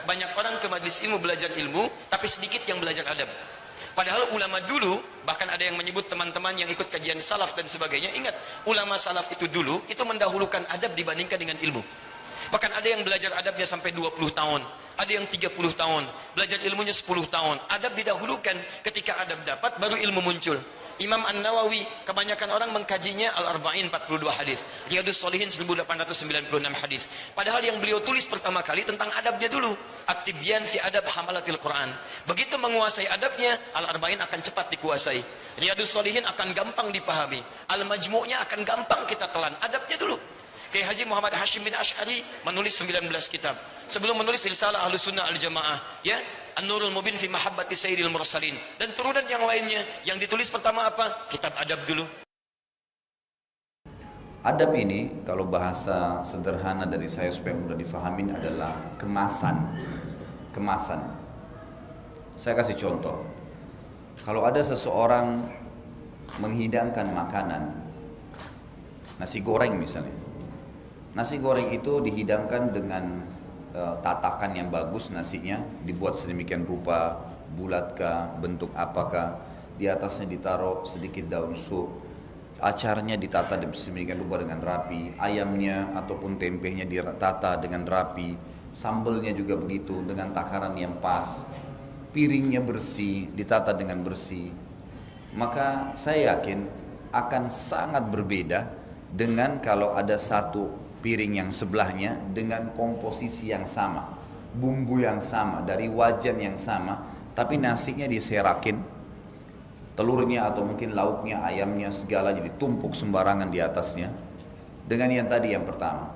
Banyak orang ke majlis ilmu belajar ilmu, tapi sedikit yang belajar adab. Padahal ulama dulu, bahkan ada yang menyebut teman-teman yang ikut kajian salaf dan sebagainya, ingat, ulama salaf itu dulu, itu mendahulukan adab dibandingkan dengan ilmu. Bahkan ada yang belajar adabnya sampai 20 tahun, ada yang 30 tahun, belajar ilmunya 10 tahun. Adab didahulukan, ketika adab dapat, baru ilmu muncul. Imam An-Nawawi, kebanyakan orang mengkajinya Al-Arba'in 42 hadis, Riyadhus Shalihin 1896 hadis. Padahal yang beliau tulis pertama kali tentang adabnya dulu. At-Tibyan fi adab hamalatil Quran. Begitu menguasai adabnya, Al-Arba'in akan cepat dikuasai. Riyadhus Shalihin akan gampang dipahami. Al-Majmu'nya akan gampang kita telan. Adabnya dulu. Kiai Haji Muhammad Hashim bin Ash'ari menulis 19 kitab. Sebelum menulis Risalah Ahlus Sunnah Al-Jamaah, ya, An-Nurul Mubin fi Mahabbati Sayyidil Mursalin, dan turunan yang lainnya. Yang ditulis pertama apa? Kitab adab dulu. Adab ini, kalau bahasa sederhana dari saya supaya mudah difahamin, adalah kemasan. Kemasan. Saya kasih contoh. Kalau ada seseorang menghidangkan makanan, nasi goreng misalnya. Nasi goreng itu dihidangkan dengan tatakan yang bagus, nasinya dibuat sedemikian rupa, bulatkah, bentuk apakah, di atasnya ditaruh sedikit daun sup, acarnya ditata sedemikian rupa dengan rapi, ayamnya ataupun tempenya ditata dengan rapi, sambelnya juga begitu dengan takaran yang pas, piringnya bersih, ditata dengan bersih. Maka saya yakin akan sangat berbeda dengan kalau ada satu piring yang sebelahnya dengan komposisi yang sama, bumbu yang sama, dari wajan yang sama, tapi nasinya diserakin, telurnya atau mungkin lauknya, ayamnya, segalanya ditumpuk sembarangan di atasnya, dengan yang tadi yang pertama.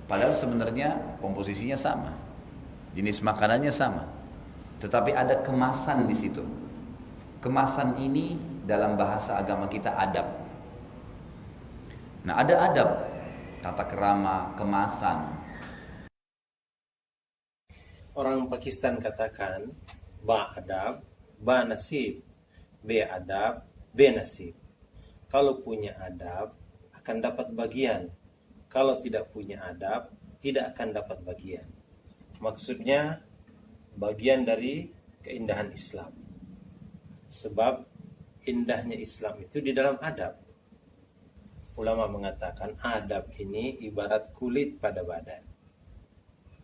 Padahal sebenarnya komposisinya sama, jenis makanannya sama, tetapi ada kemasan di situ. Kemasan ini dalam bahasa agama kita adab. Nah, ada adab, tata kerama, kemasan. Orang Pakistan katakan ba adab, ba nasib, b adab, b nasib. Kalau punya adab akan dapat bagian, kalau tidak punya adab tidak akan dapat bagian. Maksudnya bagian dari keindahan Islam. Sebab indahnya Islam itu di dalam adab. Ulama mengatakan adab ini ibarat kulit pada badan.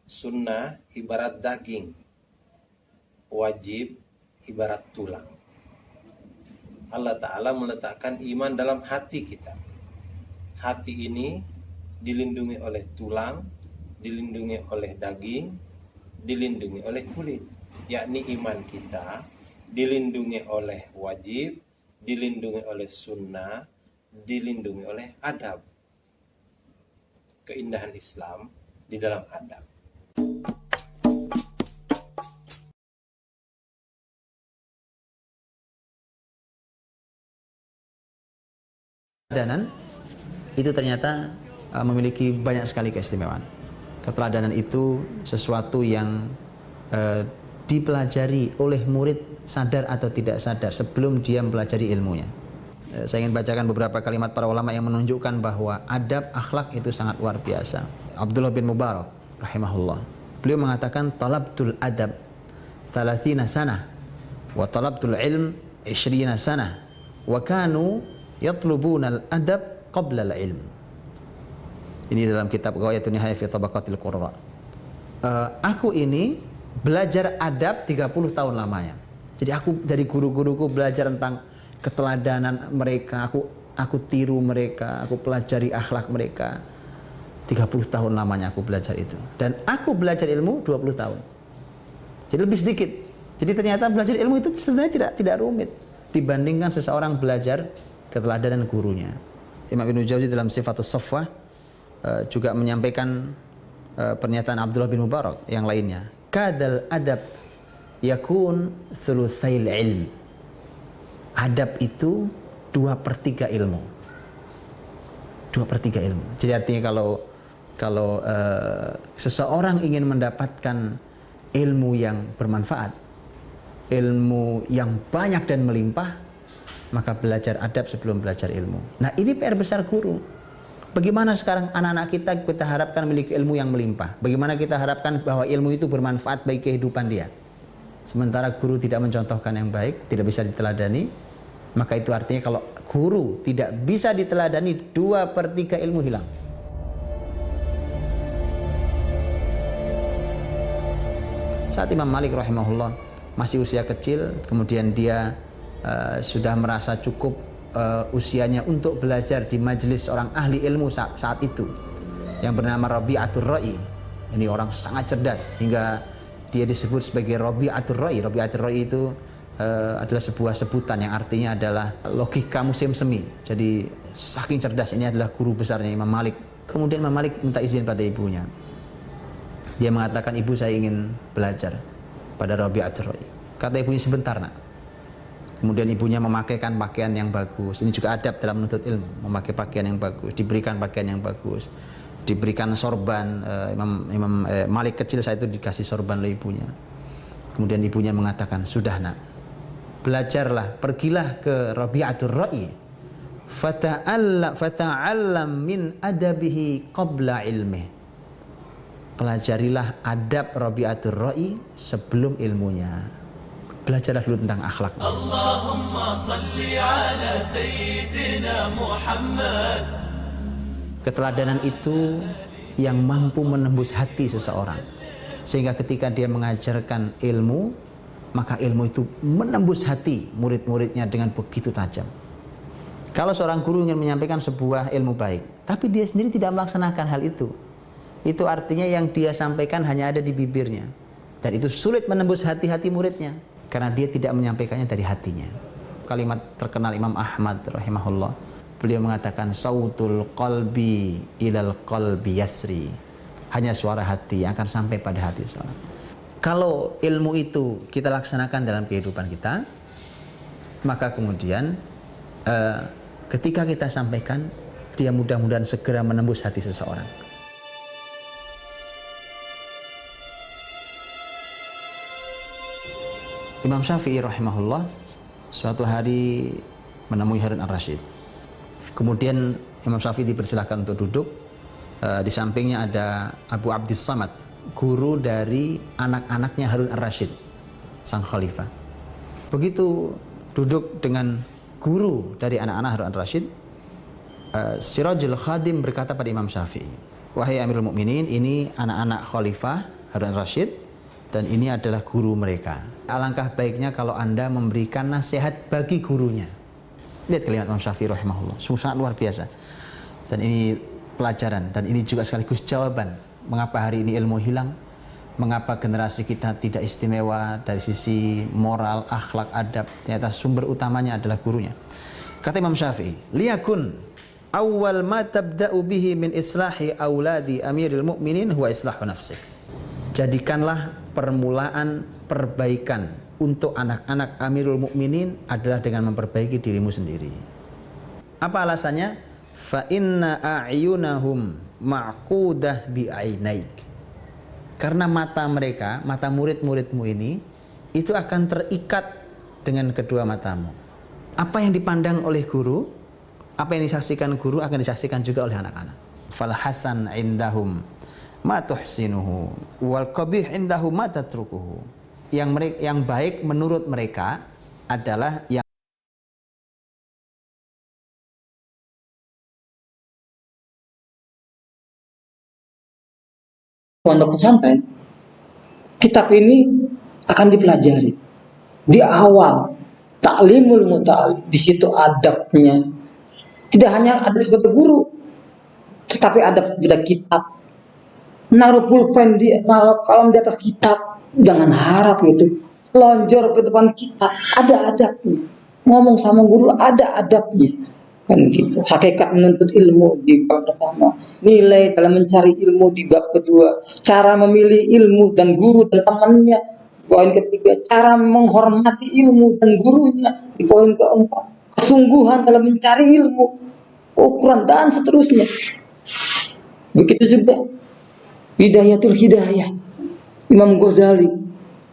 Sunnah ibarat daging. Wajib ibarat tulang. Allah Ta'ala meletakkan iman dalam hati kita. Hati ini dilindungi oleh tulang, dilindungi oleh daging, dilindungi oleh kulit. Yakni iman kita dilindungi oleh wajib, dilindungi oleh sunnah, dilindungi oleh adab. Keindahan Islam di dalam adab. Keteladanan itu ternyata memiliki banyak sekali keistimewaan. Keteladanan itu sesuatu yang dipelajari oleh murid sadar atau tidak sadar sebelum dia mempelajari ilmunya. Saya ingin bacakan beberapa kalimat para ulama yang menunjukkan bahwa adab akhlak itu sangat luar biasa. Abdullah bin Mubarak rahimahullah, beliau mengatakan talabtul adab 30 sanah wa talabtul ilm 20 sanah wa kanu yatlubuna al-adab qabla al-ilm. Ini dalam kitab Ghayatun Nihayah fi Tabaqatil Qurra. Aku ini belajar adab 30 tahun lamanya. Jadi aku dari guru-guruku belajar tentang keteladanan mereka, aku tiru mereka, aku pelajari akhlak mereka. 30 tahun lamanya aku belajar itu. Dan aku belajar ilmu 20 tahun. Jadi lebih sedikit. Jadi ternyata belajar ilmu itu sebenarnya tidak rumit dibandingkan seseorang belajar keteladanan gurunya. Imam Ibnu Jauzi dalam Sifatus Safwah juga menyampaikan pernyataan Abdullah bin Mubarak yang lainnya. Kadal adab yakun thulutsail ilm. Adab itu 2/3 ilmu. 2/3 ilmu. Jadi artinya kalau seseorang ingin mendapatkan ilmu yang bermanfaat, ilmu yang banyak dan melimpah, maka belajar adab sebelum belajar ilmu. Nah, ini PR besar guru. Bagaimana sekarang anak-anak kita harapkan memiliki ilmu yang melimpah? Bagaimana kita harapkan bahwa ilmu itu bermanfaat bagi kehidupan dia? Sementara guru tidak mencontohkan yang baik, tidak bisa diteladani, maka itu artinya kalau guru tidak bisa diteladani, 2/3 ilmu hilang. Saat Imam Malik rahimahullah masih usia kecil, kemudian dia sudah merasa cukup usianya untuk belajar di majelis orang ahli ilmu saat itu yang bernama Rabi'atul Ra'i. Ini orang sangat cerdas hingga dia disebut sebagai Rabi'atul Ra'i. Rabi'atul Ra'i itu adalah sebuah sebutan yang artinya adalah logika musim semi. Jadi saking cerdas, ini adalah guru besarnya Imam Malik. Kemudian Imam Malik minta izin pada ibunya. Dia mengatakan, ibu saya ingin belajar pada Rabi'atul Ra'i. Kata ibunya, sebentar nak. Kemudian ibunya memakaikan pakaian yang bagus. Ini juga adab dalam menuntut ilmu, memakai pakaian yang bagus, diberikan pakaian yang bagus, diberikan sorban. Imam Malik kecil saya itu dikasih sorban oleh ibunya. Kemudian ibunya mengatakan, sudah nak, belajarlah, pergilah ke Rabi'atul Ra'i, fata'allam min adabihi qabla ilmih. Pelajarilah adab Rabi'atul Ra'i sebelum ilmunya. Belajarlah dulu tentang akhlak. Allahumma salli ala sayyidina Muhammad. Keteladanan itu yang mampu menembus hati seseorang, sehingga ketika dia mengajarkan ilmu, maka ilmu itu menembus hati murid-muridnya dengan begitu tajam. Kalau seorang guru ingin menyampaikan sebuah ilmu baik, tapi dia sendiri tidak melaksanakan hal itu artinya yang dia sampaikan hanya ada di bibirnya, dan itu sulit menembus hati-hati muridnya karena dia tidak menyampaikannya dari hatinya. Kalimat terkenal Imam Ahmad rahimahullah, beliau mengatakan, sautul qalbi ilal qalbi yasri. Hanya suara hati yang akan sampai pada hati seorang. Kalau ilmu itu kita laksanakan dalam kehidupan kita, maka kemudian ketika kita sampaikan, dia mudah-mudahan segera menembus hati seseorang. Imam Syafi'i rahimahullah suatu hari menemui Harun Ar-Rasyid. Kemudian Imam Syafi'i dipersilahkan untuk duduk. Di sampingnya ada Abu Abdis Samad, guru dari anak-anaknya Harun Ar-Rasyid, sang khalifah. Begitu duduk dengan guru dari anak-anak Harun Ar-Rasyid, Sirajul Khadim berkata pada Imam Syafi'i, wahai Amirul Mukminin, ini anak-anak khalifah Harun Ar-Rasyid dan ini adalah guru mereka. Alangkah baiknya kalau Anda memberikan nasihat bagi gurunya. Lihat kalimat Imam Syafi'i rahimahullah, sangat luar biasa. Dan ini pelajaran, dan ini juga sekaligus jawaban mengapa hari ini ilmu hilang, mengapa generasi kita tidak istimewa dari sisi moral, akhlak, adab. Ternyata sumber utamanya adalah gurunya. Kata Imam Syafi'i, liyakun awal ma tabda'u bihi min islahi auladi amiril mu'minin huwa islahu nafsik. Jadikanlah permulaan perbaikan untuk anak-anak Amirul Mukminin adalah dengan memperbaiki dirimu sendiri. Apa alasannya? Fa inna a'yunahum ma'qudah bi'ainaik. Karena mata mereka, mata murid-muridmu ini itu akan terikat dengan kedua matamu. Apa yang dipandang oleh guru, apa yang disaksikan guru akan disaksikan juga oleh anak-anak. Fal hasan indahum ma tuhsinuhu wal qabih indahum ma tatrukuhu. Yang baik menurut mereka adalah yang pondok pesantren. Kitab ini akan dipelajari di awal, ta'limul muta'alim. Di situ adabnya tidak hanya adab sebagai guru, tetapi adab pada kitab. Naruh pulpen di kalam di atas kitab, jangan harap itu lonjor ke depan kitab. Ada adabnya. Ngomong sama guru ada adabnya, kan gitu. Hakikat menuntut ilmu di bab pertama, nilai dalam mencari ilmu di bab kedua, cara memilih ilmu dan guru dan temannya poin ketiga, cara menghormati ilmu dan gurunya di poin keempat, kesungguhan dalam mencari ilmu, ukuran dan seterusnya. Begitu juga Bidayatul Hidayah Imam Ghazali,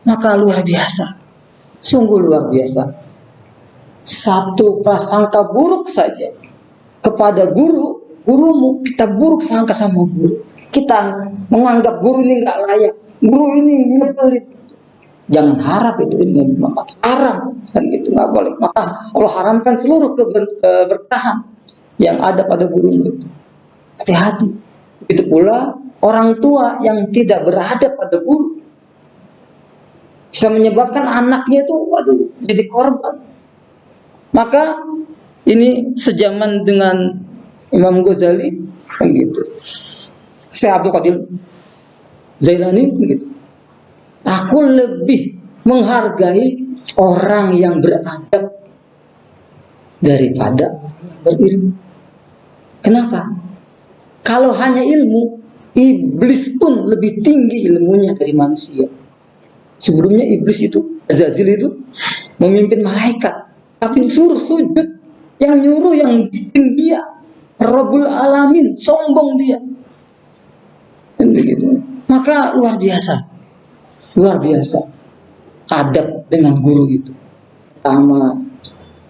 maka luar biasa, sungguh luar biasa. Satu prasangka buruk saja kepada gurumu, kita buruk sangka sama guru, kita menganggap guru ini nggak layak, guru ini nyebelin. Jangan harap itu ilmu, maka haram, kan gitu, nggak boleh. Maka Allah haramkan seluruh keberkahan yang ada pada gurumu itu. Hati-hati. Begitu pula orang tua yang tidak beradab pada guru bisa menyebabkan anaknya itu, waduh, jadi korban. Maka ini sejaman dengan Imam Ghazali, kan gitu. Syekh Abdul Qadir Zailani, gitu. Aku lebih menghargai orang yang beradab daripada berilmu. Kenapa? Kalau hanya ilmu, iblis pun lebih tinggi ilmunya dari manusia. Sebelumnya iblis itu, Azazil itu memimpin malaikat, tapi suruh sujud, yang nyuruh, yang bikin dia Rabbul Alamin, sombong dia. Dan begitu. Maka luar biasa adab dengan guru itu. Pertama,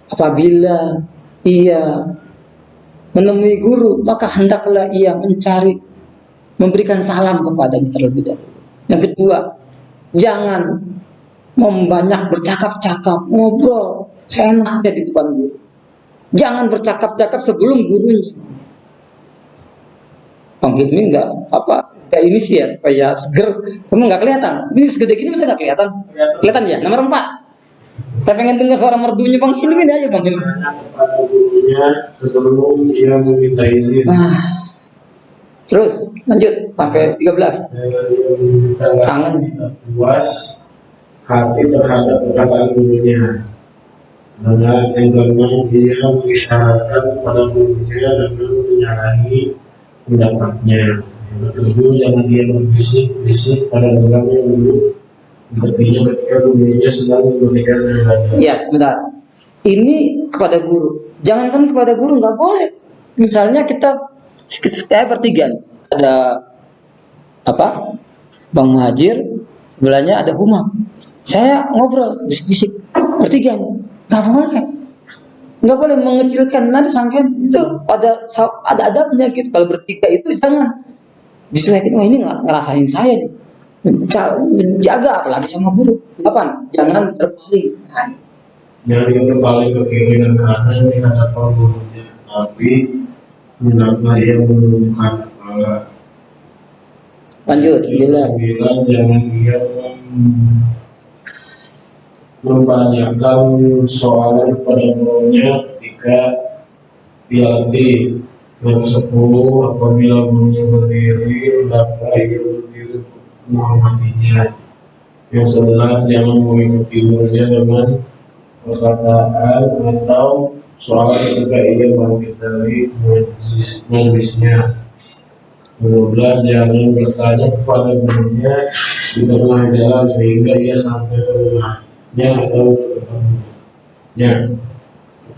apabila ia menemui guru, maka hendaklah ia memberikan salam kepadanya terlebih dahulu. Yang kedua, jangan membanyak bercakap-cakap, ngobrol seenaknya di depan guru. Jangan bercakap-cakap sebelum gurunya. Bang Hilmi kayak ini sih ya, supaya seger. Kamu nggak kelihatan. Ini segede gini masa nggak kelihatan? Kelihatan ya. Nomor 4. Saya pengen dengar suara merdunya Bang Hilmi ini aja, Bang Hilmi. Pada gurunya sebelum dia meminta izin. Terus lanjut sampai 13. Kangen. Puas hati terhadap perkataan gurunya. Dengan yang kelima, dia mengisyaratkan pada gurunya dengan menyalahi pendapatnya. Yang ketujuh, jangan dia berbisik-bisik pada orang yang duduk di tepinya ketika gurunya sedang memberikan belajar. Ya, sebentar. Ini kepada guru. Jangankan kepada guru, nggak boleh. Misalnya kita kayak bertiga, ada Bang Muhajir, sebelahnya ada Umam. Saya ngobrol bisik-bisik bertiga nih. Nggak boleh mengecilkan. Nanti sangkain itu ada adabnya gitu. Kalau bertiga itu jangan dicuekin. Wah, ini ngerasain saya nih. Jaga apalagi sama guru. 8. Jangan berpaling. Jangan dia berpaling ke kiri dan kanan di hadapan gurunya, tapi hendaklah ia menundukkan kepala. Lanjut. 9. Jangan dia membanyakan soal pada gurunya ketika dia letih. Yang 10, apabila gurunya berdiri, hendaklah ia berdiri untuk menghormatinya. Yang 11, jangan mengikuti gurunya dengan perkataan atau soal ketika ia bangkit dari majelisnya. 12, jangan bertanya kepada gurunya di tengah jalan sehingga ia sampai ke rumahnya atau ke tempatnya.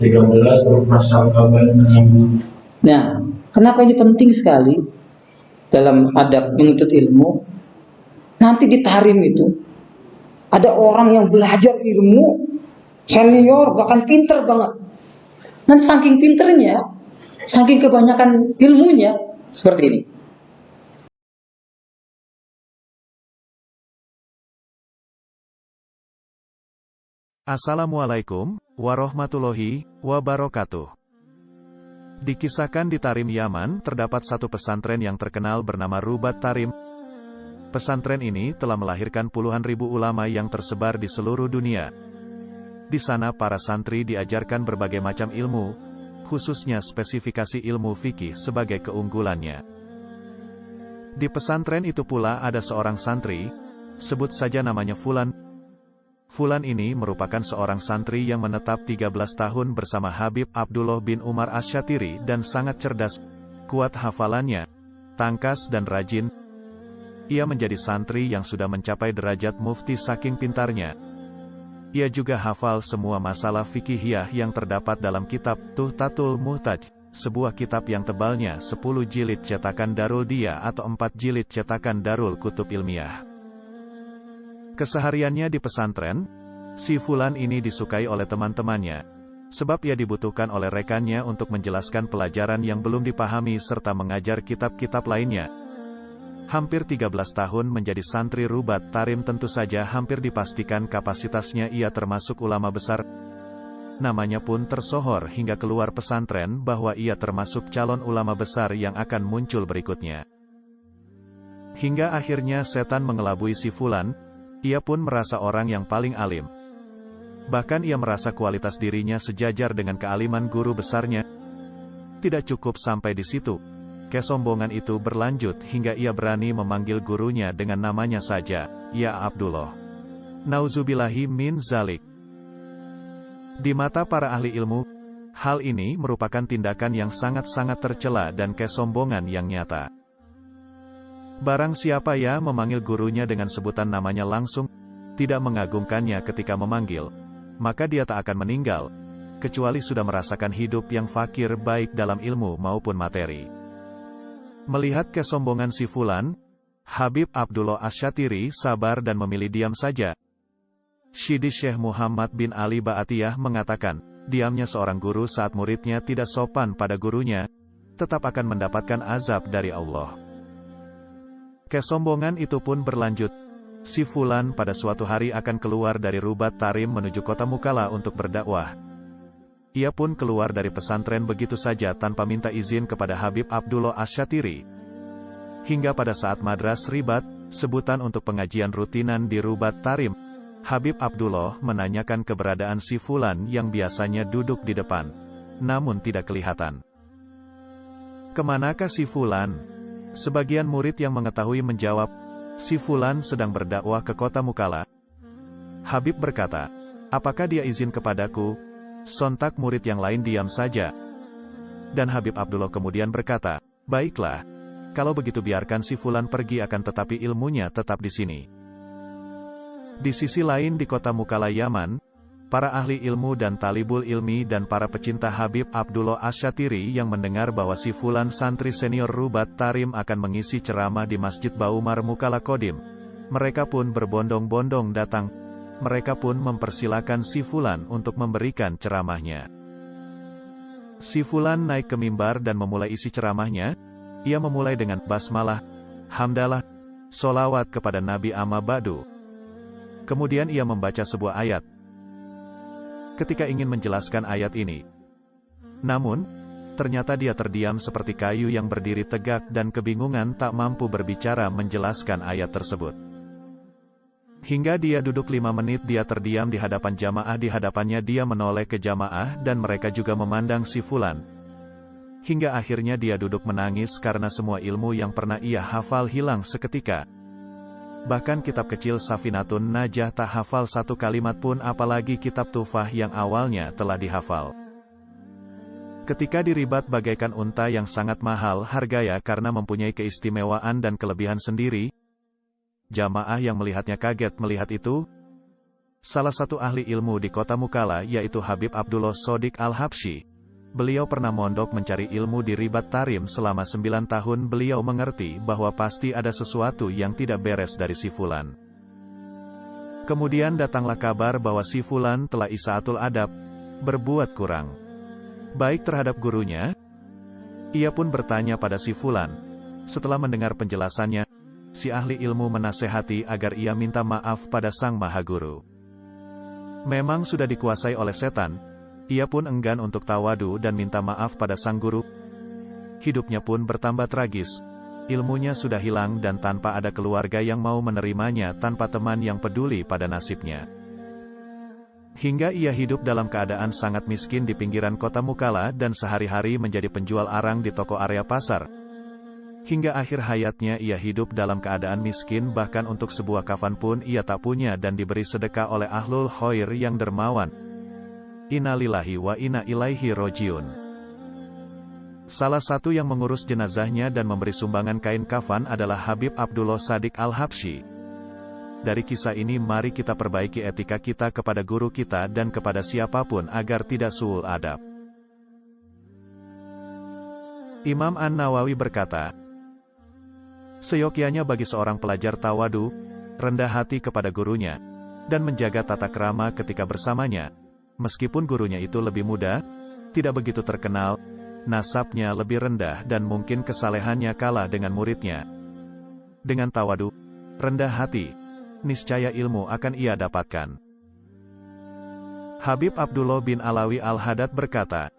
13, berprasangka baik dengan guru. Nah, kenapa ini penting sekali dalam adab menuntut ilmu? Nanti di tahrim itu Ada orang yang belajar ilmu, senior, bahkan pinter banget. Dan saking pinternya, saking kebanyakan ilmunya, seperti ini. Assalamualaikum warahmatullahi wabarakatuh. Dikisahkan di Tarim, Yaman, terdapat satu pesantren yang terkenal bernama Rubat Tarim. Pesantren ini telah melahirkan puluhan ribu ulama yang tersebar di seluruh dunia. Di sana para santri diajarkan berbagai macam ilmu, khususnya spesifikasi ilmu fikih sebagai keunggulannya. Di pesantren itu pula ada seorang santri, sebut saja namanya Fulan. Fulan ini merupakan seorang santri yang menetap 13 tahun bersama Habib Abdullah bin Umar Asy-Syatiri dan sangat cerdas, kuat hafalannya, tangkas dan rajin. Ia menjadi santri yang sudah mencapai derajat mufti saking pintarnya. Ia juga hafal semua masalah fikihiyah yang terdapat dalam kitab Tuhtatul Muhtaj, sebuah kitab yang tebalnya 10 jilid cetakan Darul Dia atau 4 jilid cetakan Darul Kutub Ilmiah. Kesehariannya di pesantren, si Fulan ini disukai oleh teman-temannya, sebab ia dibutuhkan oleh rekannya untuk menjelaskan pelajaran yang belum dipahami serta mengajar kitab-kitab lainnya. Hampir 13 tahun menjadi santri Rubat Tarim, tentu saja hampir dipastikan kapasitasnya ia termasuk ulama besar. Namanya pun tersohor hingga keluar pesantren bahwa ia termasuk calon ulama besar yang akan muncul berikutnya. Hingga akhirnya setan mengelabui si Fulan, ia pun merasa orang yang paling alim. Bahkan ia merasa kualitas dirinya sejajar dengan kealiman guru besarnya. Tidak cukup sampai di situ. Kesombongan itu berlanjut hingga ia berani memanggil gurunya dengan namanya saja, ya Abdullah. Nauzubillahi min zalik. Di mata para ahli ilmu, hal ini merupakan tindakan yang sangat-sangat tercela dan kesombongan yang nyata. Barang siapa ya memanggil gurunya dengan sebutan namanya langsung, tidak mengagungkannya ketika memanggil, maka dia tak akan meninggal, kecuali sudah merasakan hidup yang fakir baik dalam ilmu maupun materi. Melihat kesombongan si Fulan, Habib Abdullah Asy-Syatiri sabar dan memilih diam saja. Syidi Syekh Muhammad bin Ali Ba'atiyah mengatakan, diamnya seorang guru saat muridnya tidak sopan pada gurunya, tetap akan mendapatkan azab dari Allah. Kesombongan itu pun berlanjut. Si Fulan pada suatu hari akan keluar dari Rubat Tarim menuju kota Mukalla untuk berdakwah. Ia pun keluar dari pesantren begitu saja tanpa minta izin kepada Habib Abdullah Asy-Syatiri. Hingga pada saat Madras Ribat, sebutan untuk pengajian rutinan di Rubat Tarim, Habib Abdullah menanyakan keberadaan si Fulan yang biasanya duduk di depan, namun tidak kelihatan. Kemanakah si Fulan? Sebagian murid yang mengetahui menjawab, si Fulan sedang berdakwah ke kota Mukalla. Habib berkata, apakah dia izin kepadaku? Sontak murid yang lain diam saja. Dan Habib Abdullah kemudian berkata, baiklah, kalau begitu biarkan si Fulan pergi akan tetapi ilmunya tetap di sini. Di sisi lain di kota Mukalla Yaman, para ahli ilmu dan talibul ilmi dan para pecinta Habib Abdullah Asy-Syatiri yang mendengar bahwa si Fulan santri senior Rubat Tarim akan mengisi ceramah di Masjid Baumar Mukalla Kodim, mereka pun berbondong-bondong datang. Mereka pun mempersilakan si Fulan untuk memberikan ceramahnya. Si Fulan naik ke mimbar dan memulai isi ceramahnya. Ia memulai dengan basmalah, hamdalah, solawat kepada Nabi amma ba'du. Kemudian ia membaca sebuah ayat. Ketika ingin menjelaskan ayat ini, namun, ternyata dia terdiam seperti kayu yang berdiri tegak dan kebingungan tak mampu berbicara menjelaskan ayat tersebut. Hingga dia duduk 5 menit dia terdiam di hadapan jamaah. Di hadapannya dia menoleh ke jamaah dan mereka juga memandang si Fulan. Hingga akhirnya dia duduk menangis karena semua ilmu yang pernah ia hafal hilang seketika. Bahkan kitab kecil Safinatun Najah tak hafal satu kalimat pun, apalagi kitab Tufah yang awalnya telah dihafal. Ketika diribat bagaikan unta yang sangat mahal harganya karena mempunyai keistimewaan dan kelebihan sendiri, jamaah yang melihatnya kaget melihat itu. Salah satu ahli ilmu di kota Mukalla yaitu Habib Abdullah Shodiq Al-Habsyi. Beliau pernah mondok mencari ilmu di Ribat Tarim selama 9 tahun. Beliau mengerti bahwa pasti ada sesuatu yang tidak beres dari si Fulan. Kemudian datanglah kabar bahwa si Fulan telah isaatul adab, berbuat kurang baik terhadap gurunya. Ia pun bertanya pada si Fulan. Setelah mendengar penjelasannya, si ahli ilmu menasehati agar ia minta maaf pada sang maha guru. Memang sudah dikuasai oleh setan, ia pun enggan untuk tawadu dan minta maaf pada sang guru. Hidupnya pun bertambah tragis. Ilmunya sudah hilang dan tanpa ada keluarga yang mau menerimanya, tanpa teman yang peduli pada nasibnya. Hingga ia hidup dalam keadaan sangat miskin di pinggiran kota Mukalla dan sehari-hari menjadi penjual arang di toko area pasar. Hingga akhir hayatnya ia hidup dalam keadaan miskin, bahkan untuk sebuah kafan pun ia tak punya dan diberi sedekah oleh ahlul khair yang dermawan. Innalillahi wa inna ilaihi rojiun. Salah satu yang mengurus jenazahnya dan memberi sumbangan kain kafan adalah Habib Abdullah Shadiq Al-Habsyi. Dari kisah ini mari kita perbaiki etika kita kepada guru kita dan kepada siapapun agar tidak suul adab. Imam An-Nawawi berkata, seyogyanya bagi seorang pelajar tawadu, rendah hati kepada gurunya, dan menjaga tata krama ketika bersamanya, meskipun gurunya itu lebih muda, tidak begitu terkenal, nasabnya lebih rendah dan mungkin kesalehannya kalah dengan muridnya. Dengan tawadu, rendah hati, niscaya ilmu akan ia dapatkan. Habib Abdullah bin Alawi Al-Haddad berkata,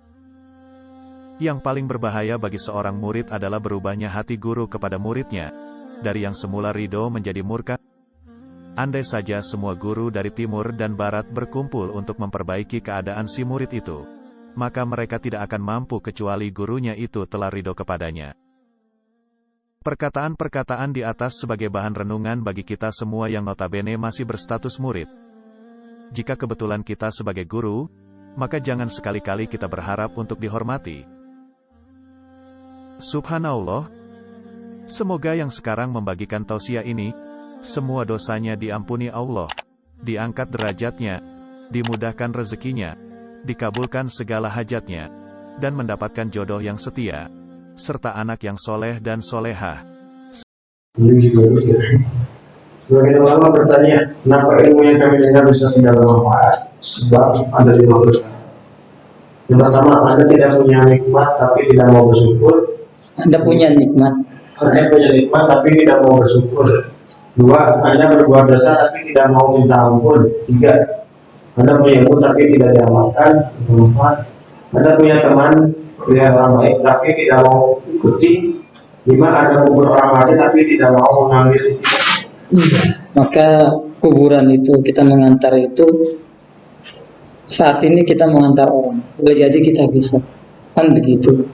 yang paling berbahaya bagi seorang murid adalah berubahnya hati guru kepada muridnya, dari yang semula ridho menjadi murka. Andai saja semua guru dari timur dan barat berkumpul untuk memperbaiki keadaan si murid itu, maka mereka tidak akan mampu kecuali gurunya itu telah ridho kepadanya. Perkataan-perkataan di atas sebagai bahan renungan bagi kita semua yang notabene masih berstatus murid. Jika kebetulan kita sebagai guru, maka jangan sekali-kali kita berharap untuk dihormati. Subhanallah, semoga yang sekarang membagikan tausiah ini, semua dosanya diampuni Allah, diangkat derajatnya, dimudahkan rezekinya, dikabulkan segala hajatnya, dan mendapatkan jodoh yang setia, serta anak yang soleh dan solehah. Sebagian ulama bertanya, kenapa ilmu yang kami dengar bisa tidak bermanfaat? Sebab ada 5 dosa. Yang pertama, Anda tidak punya nikmat tapi tidak mau bersyukur. Anda punya nikmat. Anda punya nikmat tapi tidak mau bersyukur. 2, Anda berbuat dosa tapi tidak mau minta ampun. 3, Anda punya ilmu tapi tidak diamalkan. 4, Anda punya teman yang orang baik tapi tidak mau ikuti. 5, Anda kubur orang mati tapi tidak mau mengambil. Maka kuburan itu kita mengantar itu, saat ini kita mengantar orang, boleh jadi kita besok, kan begitu.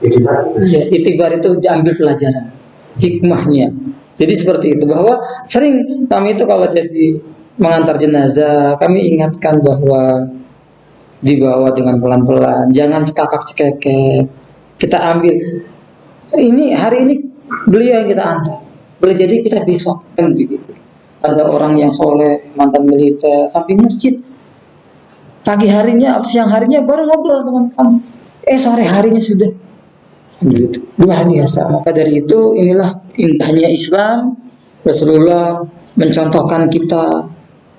Ya, itibar itu diambil pelajaran, hikmahnya. Jadi seperti itu, bahwa sering kami itu kalau jadi mengantar jenazah, kami ingatkan bahwa dibawa dengan pelan-pelan, jangan cekakak-cekeket. Kita ambil, ini hari ini beliau yang kita antar, boleh jadi kita besok, kan begitu. Ada orang yang soleh, mantan militer, samping masjid, pagi harinya atau siang harinya baru ngobrol dengan kamu, sore harinya sudah, gitu. Luar biasa. Maka dari itu inilah indahnya Islam. Rasulullah mencontohkan kita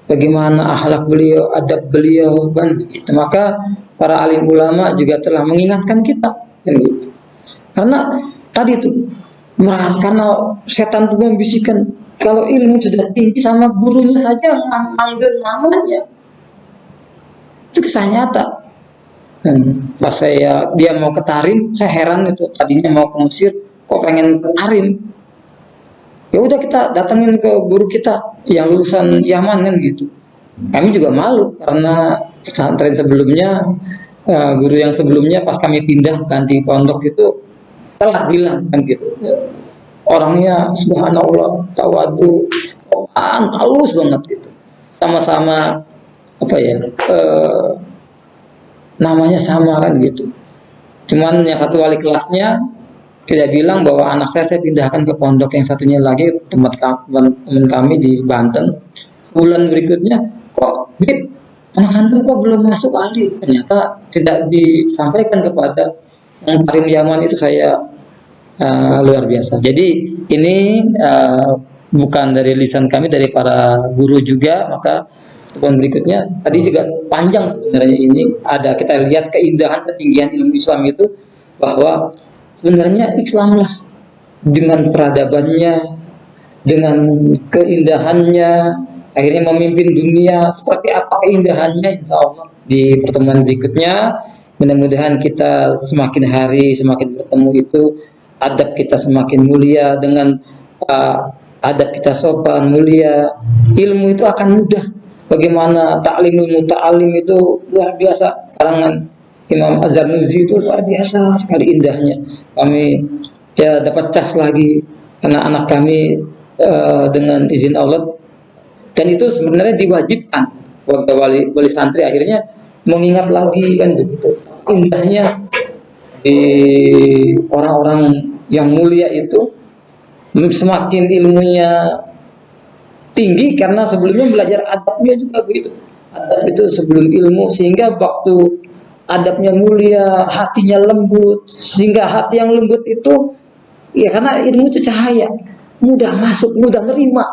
bagaimana akhlak beliau, adab beliau, kan begitu. Maka para alim ulama juga telah mengingatkan kita, kan gitu. Karena tadi itu karena setan itu membisikkan, kalau ilmu sudah tinggi sama gurunya saja manggil namanya, itu kisah nyata. Pas dia mau ke Tarim, saya heran itu, tadinya mau ke Mesir, kok pengen ke Tarim. Ya udah kita datengin ke guru kita yang lulusan Yaman, kan gitu. Kami juga malu karena pesantren sebelumnya, guru yang sebelumnya pas kami pindah ganti pondok itu telat bilang, kan gitu. Orangnya subhanallah, tawadu, halus banget gitu. Sama-sama namanya sama, kan gitu. Cuman yang satu wali kelasnya tidak bilang bahwa anak saya pindahkan ke pondok yang satunya lagi, teman kami di Banten. Bulan berikutnya, kok Bib, anak antum kok belum masuk Ali? Ternyata tidak disampaikan kepada yang Tarim Yaman itu. Saya luar biasa. Jadi ini bukan dari lisan kami, dari para guru juga. Maka pertemuan berikutnya. Tadi juga panjang sebenarnya ini, ada kita lihat keindahan ketinggian ilmu Islam itu, bahwa sebenarnya Islam lah dengan peradabannya, dengan keindahannya akhirnya memimpin dunia. Seperti apa keindahannya, insya Allah di pertemuan berikutnya. Mudah-mudahan kita semakin hari semakin bertemu itu adab kita semakin mulia, dengan adab kita sopan mulia, ilmu itu akan mudah. Bagaimana ta'limul muta'alim itu luar biasa, karangan Imam Az-Zarnuzi itu luar biasa sekali indahnya. Kami ya dapat cas lagi karena anak kami dengan izin Allah, dan itu sebenarnya diwajibkan warga wali santri akhirnya mengingat lagi kan begitu indahnya di orang-orang yang mulia itu. Semakin ilmunya tinggi karena sebelumnya belajar adabnya juga begitu. Adab itu sebelum ilmu, sehingga waktu adabnya mulia, hatinya lembut, sehingga hati yang lembut itu ya karena ilmu itu cahaya, mudah masuk, mudah nerima.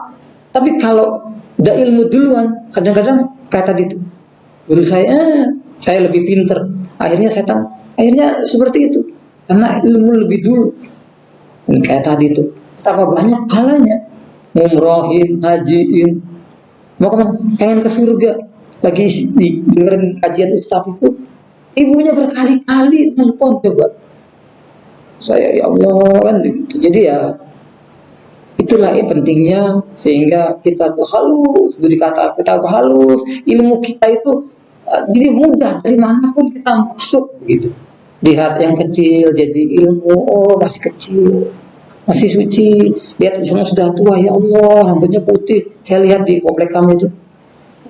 Tapi kalau udah ilmu duluan, kadang-kadang kayak tadi itu, guru saya lebih pinter, akhirnya setan, akhirnya seperti itu karena ilmu lebih dulu. Dan kayak tadi itu, betapa banyak kalanya ngumrohin, hajiin, mau pengen ke surga, lagi dengerin kajian ustadz itu, ibunya berkali-kali telepon, coba saya ya Allah kan gitu. Jadi ya itulah pentingnya, sehingga kita tuh halus, beri kata kita halus, ilmu kita itu jadi mudah dari manapun kita masuk gitu. Lihat yang kecil jadi ilmu, oh masih kecil, masih suci. Lihat misalnya sudah tua, ya Allah rambutnya putih, saya lihat di komplek kami itu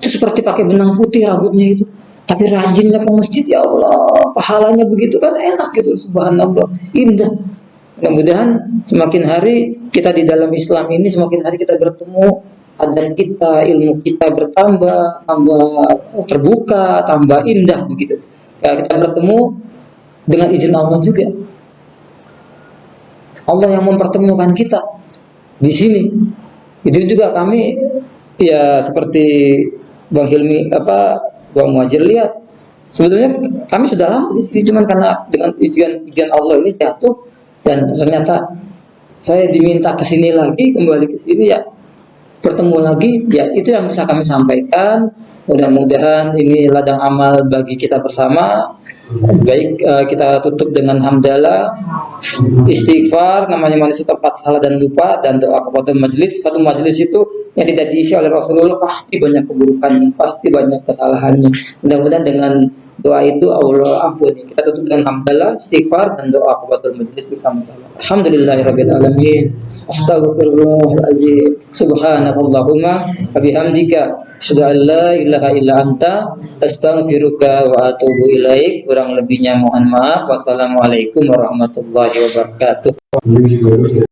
seperti pakai benang putih rambutnya itu, tapi rajinnya ke masjid, ya Allah pahalanya begitu kan, enak gitu, subhanallah, indah. Mudah-mudahan semakin hari kita di dalam Islam ini, semakin hari kita bertemu, adab kita, ilmu kita bertambah, tambah terbuka, tambah indah begitu. Ya, kita bertemu dengan izin Allah juga. Allah yang mempertemukan kita di sini. Itu juga kami ya seperti Bang Hilmi Bang Muhajir lihat. Sebetulnya kami sudah lama di sini, cuman karena dengan izin Allah ini jatuh, dan ternyata saya diminta ke sini lagi, kembali ke sini ya, bertemu lagi, ya itu yang bisa kami sampaikan. Mudah-mudahan ini ladang amal bagi kita bersama. Baik, kita tutup dengan hamdalah, istighfar, namanya manusia tempat salah dan lupa, dan doa kepada majelis. Satu majelis itu yang tidak diisi oleh Rasulullah pasti banyak keburukannya, pasti banyak kesalahannya. Mudah-mudahan dengan doa itu Allah ampuni. Kita tutup dengan hamdalah, istighfar, dan doa kepada majelis bersama-sama. Alhamdulillahirabbil alamin. Astaghfirullahalazim. Subhanakallahumma wa bihamdika asyhadu an la ilaha illa anta astaghfiruka wa atubu ilaik. Kurang lebihnya mohon maaf. Wassalamualaikum warahmatullahi wabarakatuh.